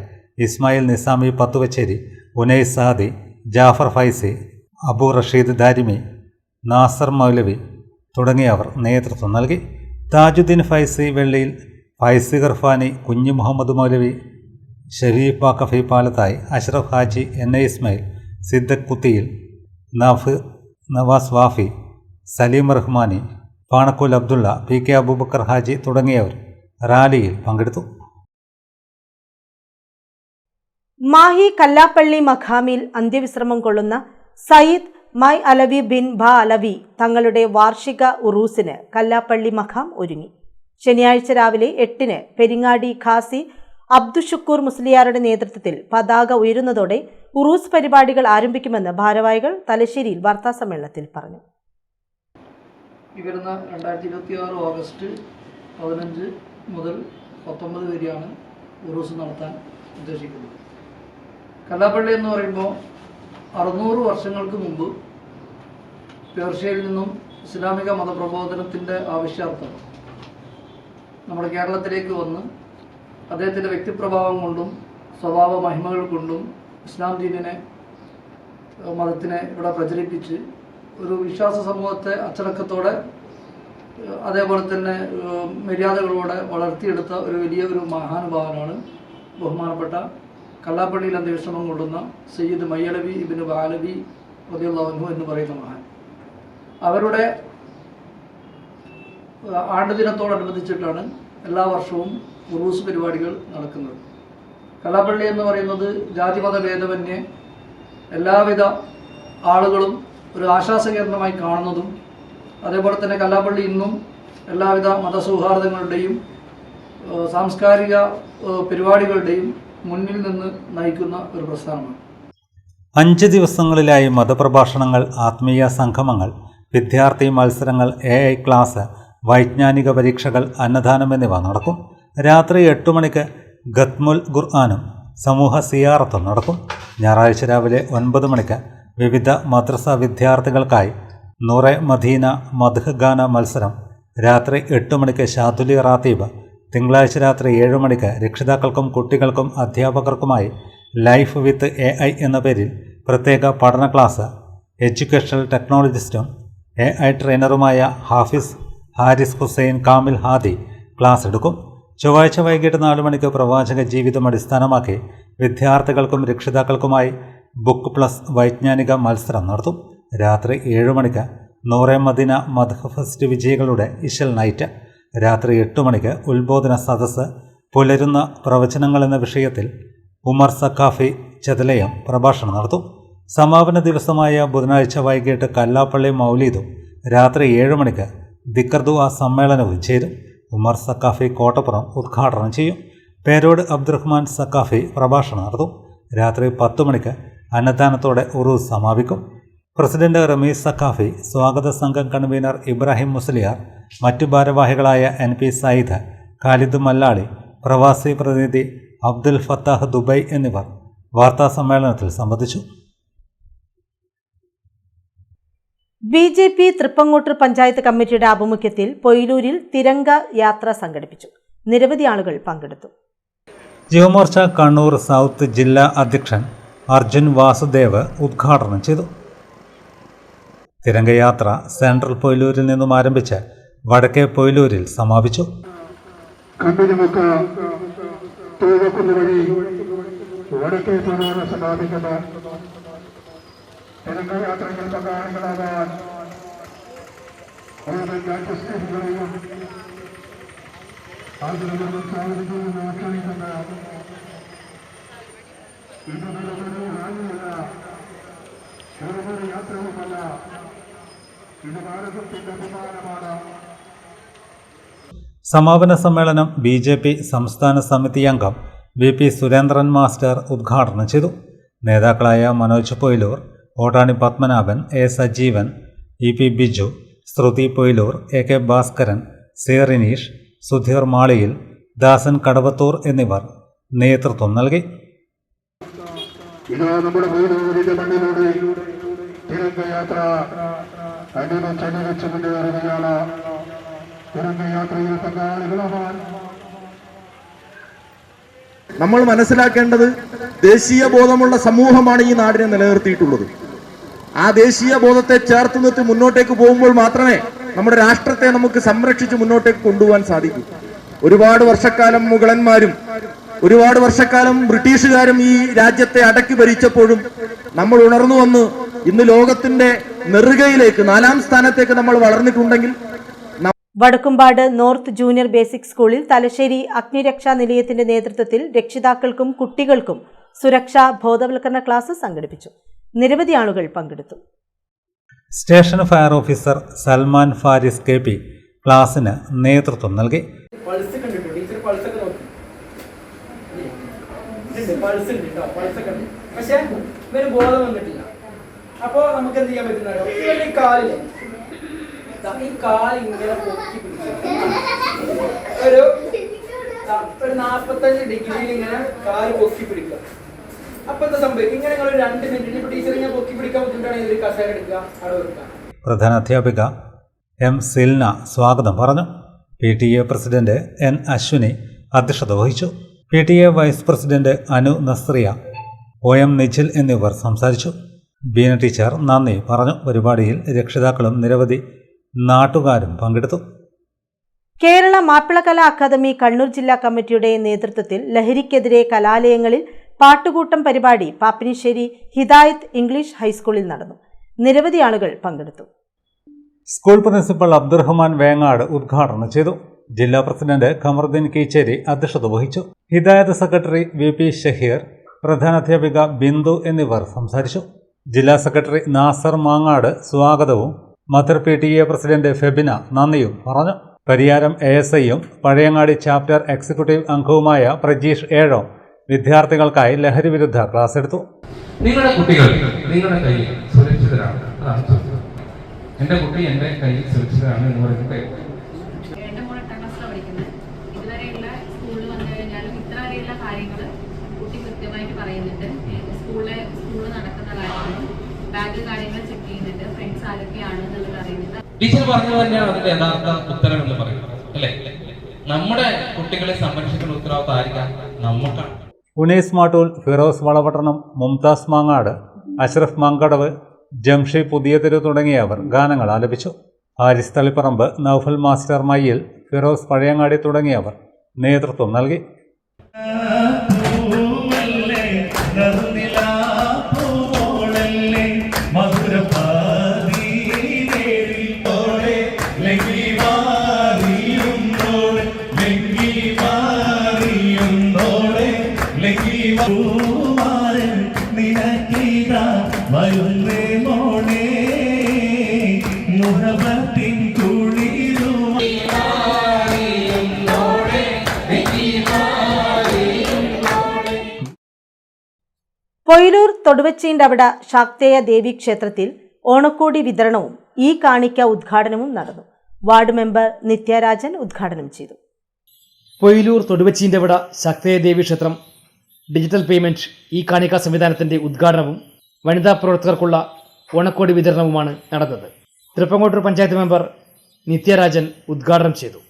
ഇസ്മായിൽ നിസാമി പത്തുവച്ചേരി, ഉനൈസ് സാദി, ജാഫർ ഫൈസി, അബു റഷീദ് ദാരിമി, നാസർ മൗലവി തുടങ്ങിയവർ നേതൃത്വം നൽകി. താജുദ്ദീൻ ഫൈസി വെള്ളിയിൽ, ഫൈസി ഗർഫാനി, കുഞ്ഞു മുഹമ്മദ് മൗലവി, ഷരീഫ് ബാക്കഫി പാലത്തായി, അഷ്റഫ് ഹാജി, NA ഇസ്മായിൽ, സിദ്ദഖ് കുത്തിയിൽ, നവാസ് വാഫി, സലീം റഹ്മാനി, പാണക്കുൽ അബ്ദുള്ള, PK അബൂബക്കർ ഹാജി തുടങ്ങിയവർ റാലിയിൽ പങ്കെടുത്തു. മാഹി കല്ലാപ്പള്ളി മഖാമിൽ അന്ത്യവിശ്രമം കൊള്ളുന്ന സയ്യിദ് മൈ അലവി ബിൻ ഭ അലവി തങ്ങളുടെ വാർഷിക ഉറൂസിന് കല്ലാപ്പള്ളി മഖാം ഒരുങ്ങി. ശനിയാഴ്ച രാവിലെ 8-ന് പെരിങ്ങാടി ഖാസി അബ്ദുഷുക്കൂർ മുസ്ലിയാരുടെ നേതൃത്വത്തിൽ പതാക ഉയരുന്നതോടെ ഉറൂസ് പരിപാടികൾ ആരംഭിക്കുമെന്ന് ഭാരവാഹികൾ തലശ്ശേരിയിൽ വാർത്താസമ്മേളനത്തിൽ പറഞ്ഞു. ഈ വരുന്ന 2026 ഓഗസ്റ്റ് 15 മുതൽ 19 വരെയാണ് ഉറൂസ് നടത്താൻ ഉദ്ദേശിക്കുന്നത്. കല്ലാപ്പള്ളി എന്ന് പറയുമ്പോൾ 600 വർഷങ്ങൾക്ക് മുമ്പ് പേർഷ്യയിൽ നിന്നും ഇസ്ലാമിക മതപ്രബോധനത്തിൻ്റെ ആവശ്യാർത്ഥം നമ്മുടെ കേരളത്തിലേക്ക് വന്ന് അദ്ദേഹത്തിൻ്റെ വ്യക്തിപ്രഭാവം കൊണ്ടും സ്വഭാവ മഹിമകൾ കൊണ്ടും ഇസ്ലാം ദീനിനെ മതത്തിനെ ഇവിടെ പ്രചരിപ്പിച്ച് ഒരു വിശ്വാസ സമൂഹത്തെ അച്ചടക്കത്തോടെ അതേപോലെ തന്നെ മര്യാദകളോടെ വളർത്തിയെടുത്ത ഒരു വലിയൊരു മഹാനുഭാവനാണ് ബഹുമാനപ്പെട്ട കല്ലാപ്പള്ളിയിൽ അന്ത്യവിശ്രമം കൊള്ളുന്ന സയ്യിദ് മയ്യലവി ഇബ്നു ബാലവി റളിയല്ലാഹു അൻഹു എന്ന് പറയുന്ന മഹാൻ. അവരുടെ ആണ്ടുദിനത്തോടനുബന്ധിച്ചിട്ടാണ് എല്ലാ വർഷവും ഉറൂസ് പരിപാടികൾ നടക്കുന്നത്. കല്ലാപ്പള്ളി എന്ന് പറയുന്നത് ജാതിമത ഭേദമന്യേ എല്ലാവിധ ആളുകളും ഒരു ആശ്വാസകേന്ദ്രമായി കാണുന്നതും അതേപോലെ തന്നെ കല്ലാപ്പള്ളി ഇന്നും എല്ലാവിധ മതസൗഹാർദ്ദങ്ങളുടെയും സാംസ്കാരിക പരിപാടികളുടെയും മുന്നിൽ നിന്ന് നയിക്കുന്ന ഒരു പ്രസ്ഥാനമാണ്. 5 ദിവസങ്ങളിലായി മതപ്രഭാഷണങ്ങൾ, ആത്മീയ സംഗമങ്ങൾ, വിദ്യാർത്ഥി മത്സരങ്ങൾ, AI ക്ലാസ്, വൈജ്ഞാനിക പരീക്ഷകൾ, അന്നദാനം എന്നിവ നടക്കും. രാത്രി 8 മണിക്ക് ഖത്മുൽ ഖുർആനും സമൂഹ സിയാറത്തും നടക്കും. ഞായറാഴ്ച രാവിലെ 9 മണിക്ക് വിവിധ മദ്രസ വിദ്യാർത്ഥികൾക്കായി നൂറെ മദീന മദ്ഹ് ഗാന മത്സരം. രാത്രി 8 മണിക്ക് ഷാദുലി റാത്തീബ്. തിങ്കളാഴ്ച രാത്രി 7 മണിക്ക് രക്ഷിതാക്കൾക്കും കുട്ടികൾക്കും അധ്യാപകർക്കുമായി ലൈഫ് വിത്ത് AI എന്ന പേരിൽ പ്രത്യേക പഠന ക്ലാസ്. എഡ്യൂക്കേഷണൽ ടെക്നോളജിസ്റ്റും AI ട്രെയിനറുമായ ഹാഫിസ് ഹാരിസ് ഹുസൈൻ കാമിൽ ഹാദി ക്ലാസ് എടുക്കും. ചൊവ്വാഴ്ച വൈകിട്ട് 4 മണിക്ക് പ്രവാചക ജീവിതം അടിസ്ഥാനമാക്കി വിദ്യാർത്ഥികൾക്കും രക്ഷിതാക്കൾക്കുമായി ബുക്ക് പ്ലസ് വൈജ്ഞാനിക മത്സരം നടത്തും. രാത്രി 7 മണിക്ക് നൂറെ മദീന മദ്ഹ് ഫെസ്റ്റ് വിജയികളുടെ ഇശൽ നൈറ്റ്. രാത്രി 8 മണിക്ക് ഉത്ബോധന സദസ്സ്. പുലരുന്ന പ്രവചനങ്ങൾ എന്ന വിഷയത്തിൽ ഉമർ സക്കാഫി ചെതലയം പ്രഭാഷണം നടത്തും. സമാപന ദിവസമായ ബുധനാഴ്ച വൈകിട്ട് കല്ലാപ്പള്ളി മൗലീദും രാത്രി 7 മണിക്ക് ദിക്ർ ദുആ സമ്മേളനവും ചേരും. ഉമർ സക്കാഫി കോട്ടപ്പുറം ഉദ്ഘാടനം ചെയ്യും. പേരോട് അബ്ദുറഹ്മാൻ സക്കാഫി പ്രഭാഷണം നടത്തും. രാത്രി 10 മണിക്ക് അന്നദാനത്തോടെ ഉറൂസ് സമാപിക്കും. പ്രസിഡന്റ് റമീസ് സക്കാഫി, സ്വാഗത സംഘം കൺവീനർ ഇബ്രാഹിം മുസ്ലിയാർ, മറ്റു ഭാരവാഹികളായ NP സയ്യിദ്, ഖാലിദ് മല്ലാളി, പ്രവാസി പ്രതിനിധി അബ്ദുൽ ഫത്താഹ് ദുബൈ എന്നിവർ വാർത്താസമ്മേളനത്തിൽ സംബന്ധിച്ചു. BJP തൃപ്പങ്ങോട്ടൂർ പഞ്ചായത്ത് കമ്മിറ്റിയുടെ ആഭിമുഖ്യത്തിൽ പൊയിലൂരിൽ തിരംഗ യാത്ര സംഘടിപ്പിച്ചു. നിരവധി ആളുകൾ പങ്കെടുത്തു. യുവമോർച്ച കണ്ണൂർ സൗത്ത് ജില്ലാ അധ്യക്ഷൻ അർജുൻ വാസുദേവ് ഉദ്ഘാടനം ചെയ്തു. തിരംഗയാത്ര സെൻട്രൽ പൊയിലൂരിൽ നിന്നും ആരംഭിച്ച് വടക്കേ പൊയിലൂരിൽ സമാപിച്ചു. തിരംഗയാത്രകൾ പങ്കാളികളാകാൻ കൂടുതൽ രാജ്യസ്നേഹികളെയും ആദരവും സ്വാഗതവും ആക്ഷണിക്കുന്ന ഇതുപോലെ റാലിയല്ല, ഒരു യാത്രയുമല്ല, ഇത് ഭാരതത്തിന്റെ അഭിമാനമാണ്. സമാപന സമ്മേളനം BJP സംസ്ഥാന സമിതി അംഗം VP സുരേന്ദ്രൻ മാസ്റ്റർ ഉദ്ഘാടനം ചെയ്തു. നേതാക്കളായ Manoj Poyilur, ഓടാണി Padmanabhan, A Sajeevan, EP Biju, Shruti Poyilur, AK Bhaskaran, C Rineesh, Sudheer മാളിയിൽ, ദാസൻ കടവത്തൂർ എന്നിവർ നേതൃത്വം നൽകി. നമ്മുടെ പൊയിലൂരിന്റെ മണ്ണിലൂടെ തിരംഗയാത്ര അടിവച്ച് മുന്നേറുകയാണ്. തിരംഗയാത്രയിൽ പങ്കാളികളാവാൻ നമ്മൾ മനസ്സിലാക്കേണ്ടത് ദേശീയ ബോധമുള്ള സമൂഹമാണ് ഈ നാടിനെ നിലനിർത്തിയിട്ടുള്ളത്. ആ ദേശീയ ബോധത്തെ ചേർത്ത് നിർത്തി മുന്നോട്ടേക്ക് പോകുമ്പോൾ മാത്രമേ നമ്മുടെ രാഷ്ട്രത്തെ നമുക്ക് സംരക്ഷിച്ച് മുന്നോട്ടേക്ക് കൊണ്ടുപോകാൻ സാധിക്കൂ. ഒരുപാട് വർഷക്കാലം മുഗളന്മാരും ഒരുപാട് വർഷക്കാലം ബ്രിട്ടീഷുകാരും ഈ രാജ്യത്തെ അടക്കി ഭരിച്ചപ്പോഴും നമ്മൾ ഉണർന്നു വന്ന് ഇന്ന് ലോകത്തിന്റെ നെറുകയിലേക്ക് 4ാം സ്ഥാനത്തേക്ക് നമ്മൾ വളർന്നിട്ടുണ്ടെങ്കിൽ വടക്കുംപാട് നോർത്ത് ജൂനിയർ ബേസിക് സ്കൂളിൽ തലശ്ശേരി അഗ്നിരക്ഷാ നിലയത്തിന്റെ നേതൃത്വത്തിൽ രക്ഷിതാക്കൾക്കും കുട്ടികൾക്കും സുരക്ഷാ ബോധവൽക്കരണ ക്ലാസ് സംഘടിപ്പിച്ചു. നിരവധി ആളുകൾ പങ്കെടുത്തു. Station fire officer Salman Faris KP ക്ലാസിന് നേതൃത്വം നൽകി. പക്ഷേ ഇവന് ബോധം വന്നിട്ടില്ല. അപ്പോൾ നമുക്ക് എന്ത് ചെയ്യാൻ പറ്റുന്നോ, ഇവരുടെ ഈ കാല് ഇങ്ങനെ പൊക്കി പിടിച്ചു ഒരു 45 ഡിഗ്രിയിൽ ഇങ്ങനെ കാല് പൊക്കി പിടിക്കുക. അപ്പൊ എന്താ സംഭവിക്കും, ഇങ്ങനെ നിങ്ങൾ 2 മിനിറ്റ് ഇപ്പൊ ടീച്ചർ ഇങ്ങനെ പൊക്കി പിടിക്കാൻ ബുദ്ധിമുട്ടാണെങ്കിൽ ഒരു കസേര എടുക്കുക, അവിടെ വെക്കുക. പ്രധാന അധ്യാപിക M. സിൽന സ്വാഗതം പറഞ്ഞു. PTA president N. അശ്വിനി അധ്യക്ഷത വഹിച്ചു. PTA vice president Anu Nazriya, OM Nikhil എന്നിവർ സംസാരിച്ചു. ബീന ടീച്ചർ നന്ദി പറഞ്ഞു. പരിപാടിയിൽ രക്ഷിതാക്കളും നിരവധി നാട്ടുകാരും പങ്കെടുത്തു. കേരള മാപ്പിളകലാ അക്കാദമി കണ്ണൂർ ജില്ലാ കമ്മിറ്റിയുടെ നേതൃത്വത്തിൽ ലഹരിക്കെതിരെ കലാലയങ്ങളിൽ പാട്ടുകൂട്ടം പരിപാടി പാപ്പിനിശ്ശേരി ഹിദായത്ത് ഇംഗ്ലീഷ് ഹൈസ്കൂളിൽ നടന്നു. നിരവധി ആളുകൾ പങ്കെടുത്തു. സ്കൂൾ പ്രിൻസിപ്പൽ അബ്ദുറഹ്മാൻ വേങ്ങാട് ഉദ്ഘാടനം ചെയ്തു. ജില്ലാ പ്രസിഡന്റ് ഖമറുദ്ദീൻ കീച്ചേരി അധ്യക്ഷത വഹിച്ചു. ഹിദായത്ത് സെക്രട്ടറി VP ഷഹീർ, പ്രധാനാധ്യാപിക ബിന്ദു എന്നിവർ സംസാരിച്ചു. ജില്ലാ സെക്രട്ടറി നാസർ മാങ്ങാട് സ്വാഗതവും മദർ PTA പ്രസിഡന്റ് ഫെബിന നന്ദിയും പറഞ്ഞു. പരിയാരം ASIയും പഴയങ്ങാടി ചാപ്റ്റർ എക്സിക്യൂട്ടീവ് അംഗവുമായ പ്രജീഷ് ഏഴോ വിദ്യാർത്ഥികൾക്കായി ലഹരി വിരുദ്ധ ക്ലാസ് എടുത്തു. നിങ്ങളുടെ കുട്ടികൾ നിങ്ങളുടെ കയ്യിൽ സുരക്ഷിതരാണ്. എൻ്റെ കുട്ടി എൻ്റെ കയ്യിൽ സുരക്ഷിതരാണ് എന്ന് പറയുന്നത് എൻ്റെ മോൾ 8ാം ക്ലാസ്സിലാണ് പഠിക്കുന്നത്. ഇതുവരെയുള്ള സ്കൂളിൽ വന്നു കഴിഞ്ഞാലും ഇത്ര വരെയുള്ള കാര്യങ്ങൾ കുട്ടി കൃത്യമായിട്ട് പറയുന്നുണ്ട്. സ്കൂള് നടക്കുന്ന കാര്യങ്ങളും ബാഗ് കാര്യങ്ങൾ ചെക്ക് ചെയ്യുന്നുണ്ട്. ഫ്രണ്ട്സ് ആരൊക്കെയാണ് എന്നുള്ളത് അറിയുന്നുണ്ട്. ടീച്ചർ പറഞ്ഞത് തന്നെയാണ് അതിന്റെ യഥാർത്ഥ ഉത്തരം എന്ന് പറയുന്നത്, അല്ലേ? നമ്മുടെ കുട്ടികളെ സംരക്ഷിക്കുന്ന ഉത്തരവാദിത്തം ആയിരിക്കാം നമുക്കാണ്. ഉനൈസ് മാട്ടൂൽ, ഫിറോസ് വളപട്ടണം, മുംതാസ് മാങ്ങാട്, അഷ്റഫ് മങ്കടവ്, ജംഷി പുതിയതെരു തുടങ്ങിയവർ ഗാനങ്ങൾ ആലപിച്ചു. ഹാരിസ് തളിപ്പറമ്പ്, നൗഫൽ മാസ്റ്റർ മയ്യിൽ, ഫിറോസ് പഴയങ്ങാടി തുടങ്ങിയവർ നേതൃത്വം നൽകി. പൊയിലൂർ തൊടുവച്ചീണ്ടവട ശാക്തേയ ദേവി ക്ഷേത്രത്തിൽ ഓണക്കോടി വിതരണവും ഈ കാണിക്ക ഉദ്ഘാടനവും നടന്നു. വാർഡ് മെമ്പർ നിത്യരാജൻ ഉദ്ഘാടനം ചെയ്തു. പൊയിലൂർ തൊടുവച്ചീണ്ടവട ശാക്തേയ ദേവി ക്ഷേത്രം ഡിജിറ്റൽ പേയ്മെന്റ് ഈ കാണിക്ക സംവിധാനത്തിന്റെ ഉദ്ഘാടനവും വനിതാ പ്രവർത്തകർക്കുള്ള ഓണക്കോടി വിതരണവുമാണ് നടന്നത്. തൃപ്പങ്കോട്ടൂർ പഞ്ചായത്ത് മെമ്പർ നിത്യരാജൻ ഉദ്ഘാടനം ചെയ്തു.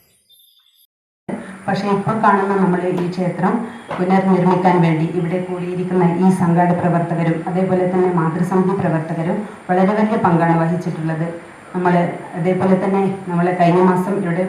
പക്ഷേ ഇപ്പോൾ കാണുന്ന നമ്മൾ ഈ ക്ഷേത്രം പുനർനിർമ്മിക്കാൻ വേണ്ടി ഇവിടെ കൂടിയിരിക്കുന്ന ഈ സംഘാടക പ്രവർത്തകരും അതേപോലെ തന്നെ മാതൃസമിതി പ്രവർത്തകരും വളരെ വലിയ പങ്കാണ് വഹിച്ചിട്ടുള്ളത്. അതേപോലെ തന്നെ നമ്മൾ കഴിഞ്ഞ മാസം ഇവിടെ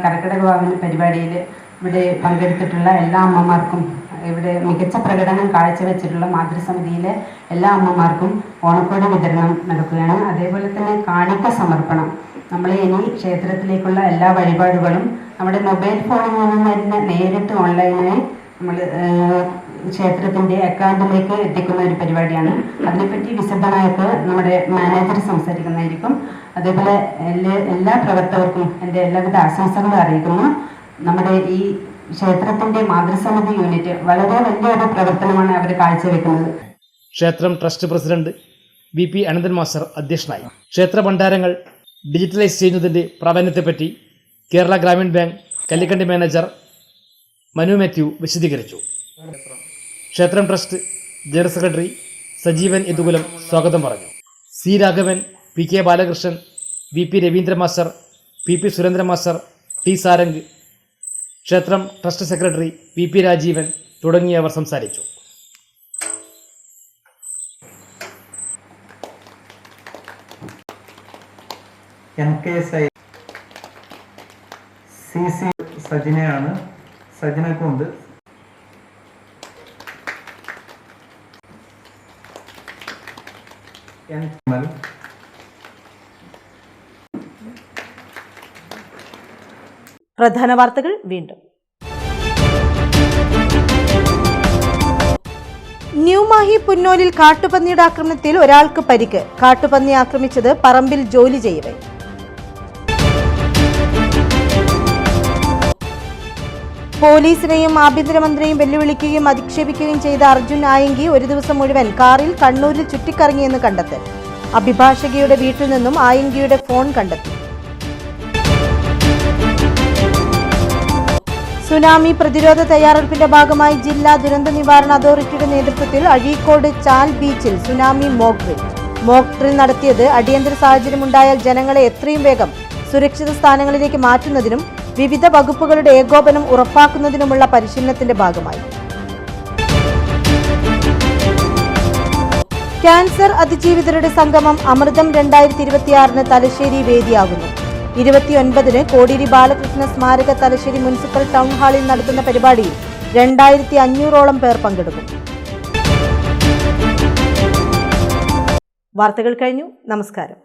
കർക്കിടക വാഹന പരിപാടിയിൽ ഇവിടെ പങ്കെടുത്തിട്ടുള്ള എല്ലാ അമ്മമാർക്കും, ഇവിടെ മികച്ച പ്രകടനം കാഴ്ചവെച്ചിട്ടുള്ള മാതൃസമിതിയിലെ എല്ലാ അമ്മമാർക്കും ഓണക്കോടി വിതരണം നടക്കുകയാണ്. അതേപോലെ തന്നെ കാണിക്ക സമർപ്പണം, നമ്മൾ ഇനി ക്ഷേത്രത്തിലേക്കുള്ള എല്ലാ വഴിപാടുകളും നമ്മുടെ മൊബൈൽ ഫോണിൽ നിന്ന് തന്നെ നേരിട്ട് ഓൺലൈനായി നമ്മൾ ക്ഷേത്രത്തിൻ്റെ അക്കൗണ്ടിലേക്ക് എത്തിക്കുന്ന ഒരു പരിപാടിയാണ്. അതിനെപ്പറ്റി വിശദമായിട്ട് നമ്മുടെ മാനേജർ സംസാരിക്കുന്നതായിരിക്കും. അതേപോലെ എല്ലാ പ്രവർത്തകർക്കും എൻ്റെ എല്ലാവിധ ആശംസകളും അറിയിക്കുന്നു. നമ്മുടെ ഈ ക്ഷേത്രത്തിൻ്റെ മാതൃസമിതി യൂണിറ്റ് വളരെ വലിയൊരു പ്രവർത്തനമാണ് അവർ കാഴ്ചവെക്കുന്നത്. ക്ഷേത്രം trust president VP Ananthan master അധ്യക്ഷനായി. ക്ഷേത്ര ഭണ്ഡാരങ്ങൾ ഡിജിറ്റലൈസ് ചെയ്യുന്നതിൻ്റെ പ്രാധാന്യത്തെപ്പറ്റി കേരള ഗ്രാമീൺ ബാങ്ക് കല്ലിക്കണ്ടി മാനേജർ മനു മാത്യു വിശദീകരിച്ചു. ക്ഷേത്രം trust general secretary Sajeevan Yadukulam സ്വാഗതം പറഞ്ഞു. C. Raghavan, PK Balakrishnan, VP Ravindra master, PP Surendra master, T. Sarang, ക്ഷേത്രം ട്രസ്റ്റ് സെക്രട്ടറി VP രാജീവൻ തുടങ്ങിയവർ സംസാരിച്ചു. MKSI CC സജിനയാണ്. സജിനക്കുണ്ട്. പ്രധാന വാർത്തകൾ വീണ്ടും. ന്യൂമാഹി പുന്നോലിൽ കാട്ടുപന്നിയുടെ ആക്രമണത്തിൽ ഒരാൾക്ക് പരിക്ക്. കാട്ടുപന്നി ആക്രമിച്ചത് പറമ്പിൽ ജോലി ചെയ്യവേ. പോലീസിനെയും ആഭ്യന്തരമന്ത്രിയെയും വെല്ലുവിളിക്കുകയും അധിക്ഷേപിക്കുകയും ചെയ്ത അർജുൻ ആയങ്കി ഒരു ദിവസം മുഴുവൻ കാറിൽ കണ്ണൂരിൽ ചുറ്റിക്കറങ്ങിയെന്ന് കണ്ടെത്തൽ. അഭിഭാഷകയുടെ വീട്ടിൽ നിന്നും ആയങ്കിയുടെ ഫോൺ കണ്ടെത്തി. സുനാമി പ്രതിരോധ തയ്യാറെടുപ്പിന്റെ ഭാഗമായി ജില്ലാ ദുരന്ത നിവാരണ അതോറിറ്റിയുടെ നേതൃത്വത്തിൽ അഴീക്കോട് ചാൽ ബീച്ചിൽ സുനാമി മോക്ക് ഡ്രിൽ നടത്തിയത് അടിയന്തര സാഹചര്യമുണ്ടായാൽ ജനങ്ങളെ എത്രയും വേഗം സുരക്ഷിത സ്ഥാനങ്ങളിലേക്ക് മാറ്റുന്നതിനും വിവിധ വകുപ്പുകളുടെ ഏകോപനം ഉറപ്പാക്കുന്നതിനുമുള്ള പരിശീലനത്തിന്റെ ഭാഗമായി. ക്യാൻസർ അതിജീവിതരുടെ സംഗമം അമൃതം 2026 തലശ്ശേരി വേദിയാകുന്നു. 29 കോടിയേരി ബാലകൃഷ്ണ സ്മാരക തലശ്ശേരി മുനിസിപ്പൽ ടൗൺ ഹാളിൽ നടത്തുന്ന പരിപാടിയിൽ 2500ഓളം പേർ പങ്കെടുക്കും. വാർത്തകൾ കഴിഞ്ഞു. നമസ്കാരം.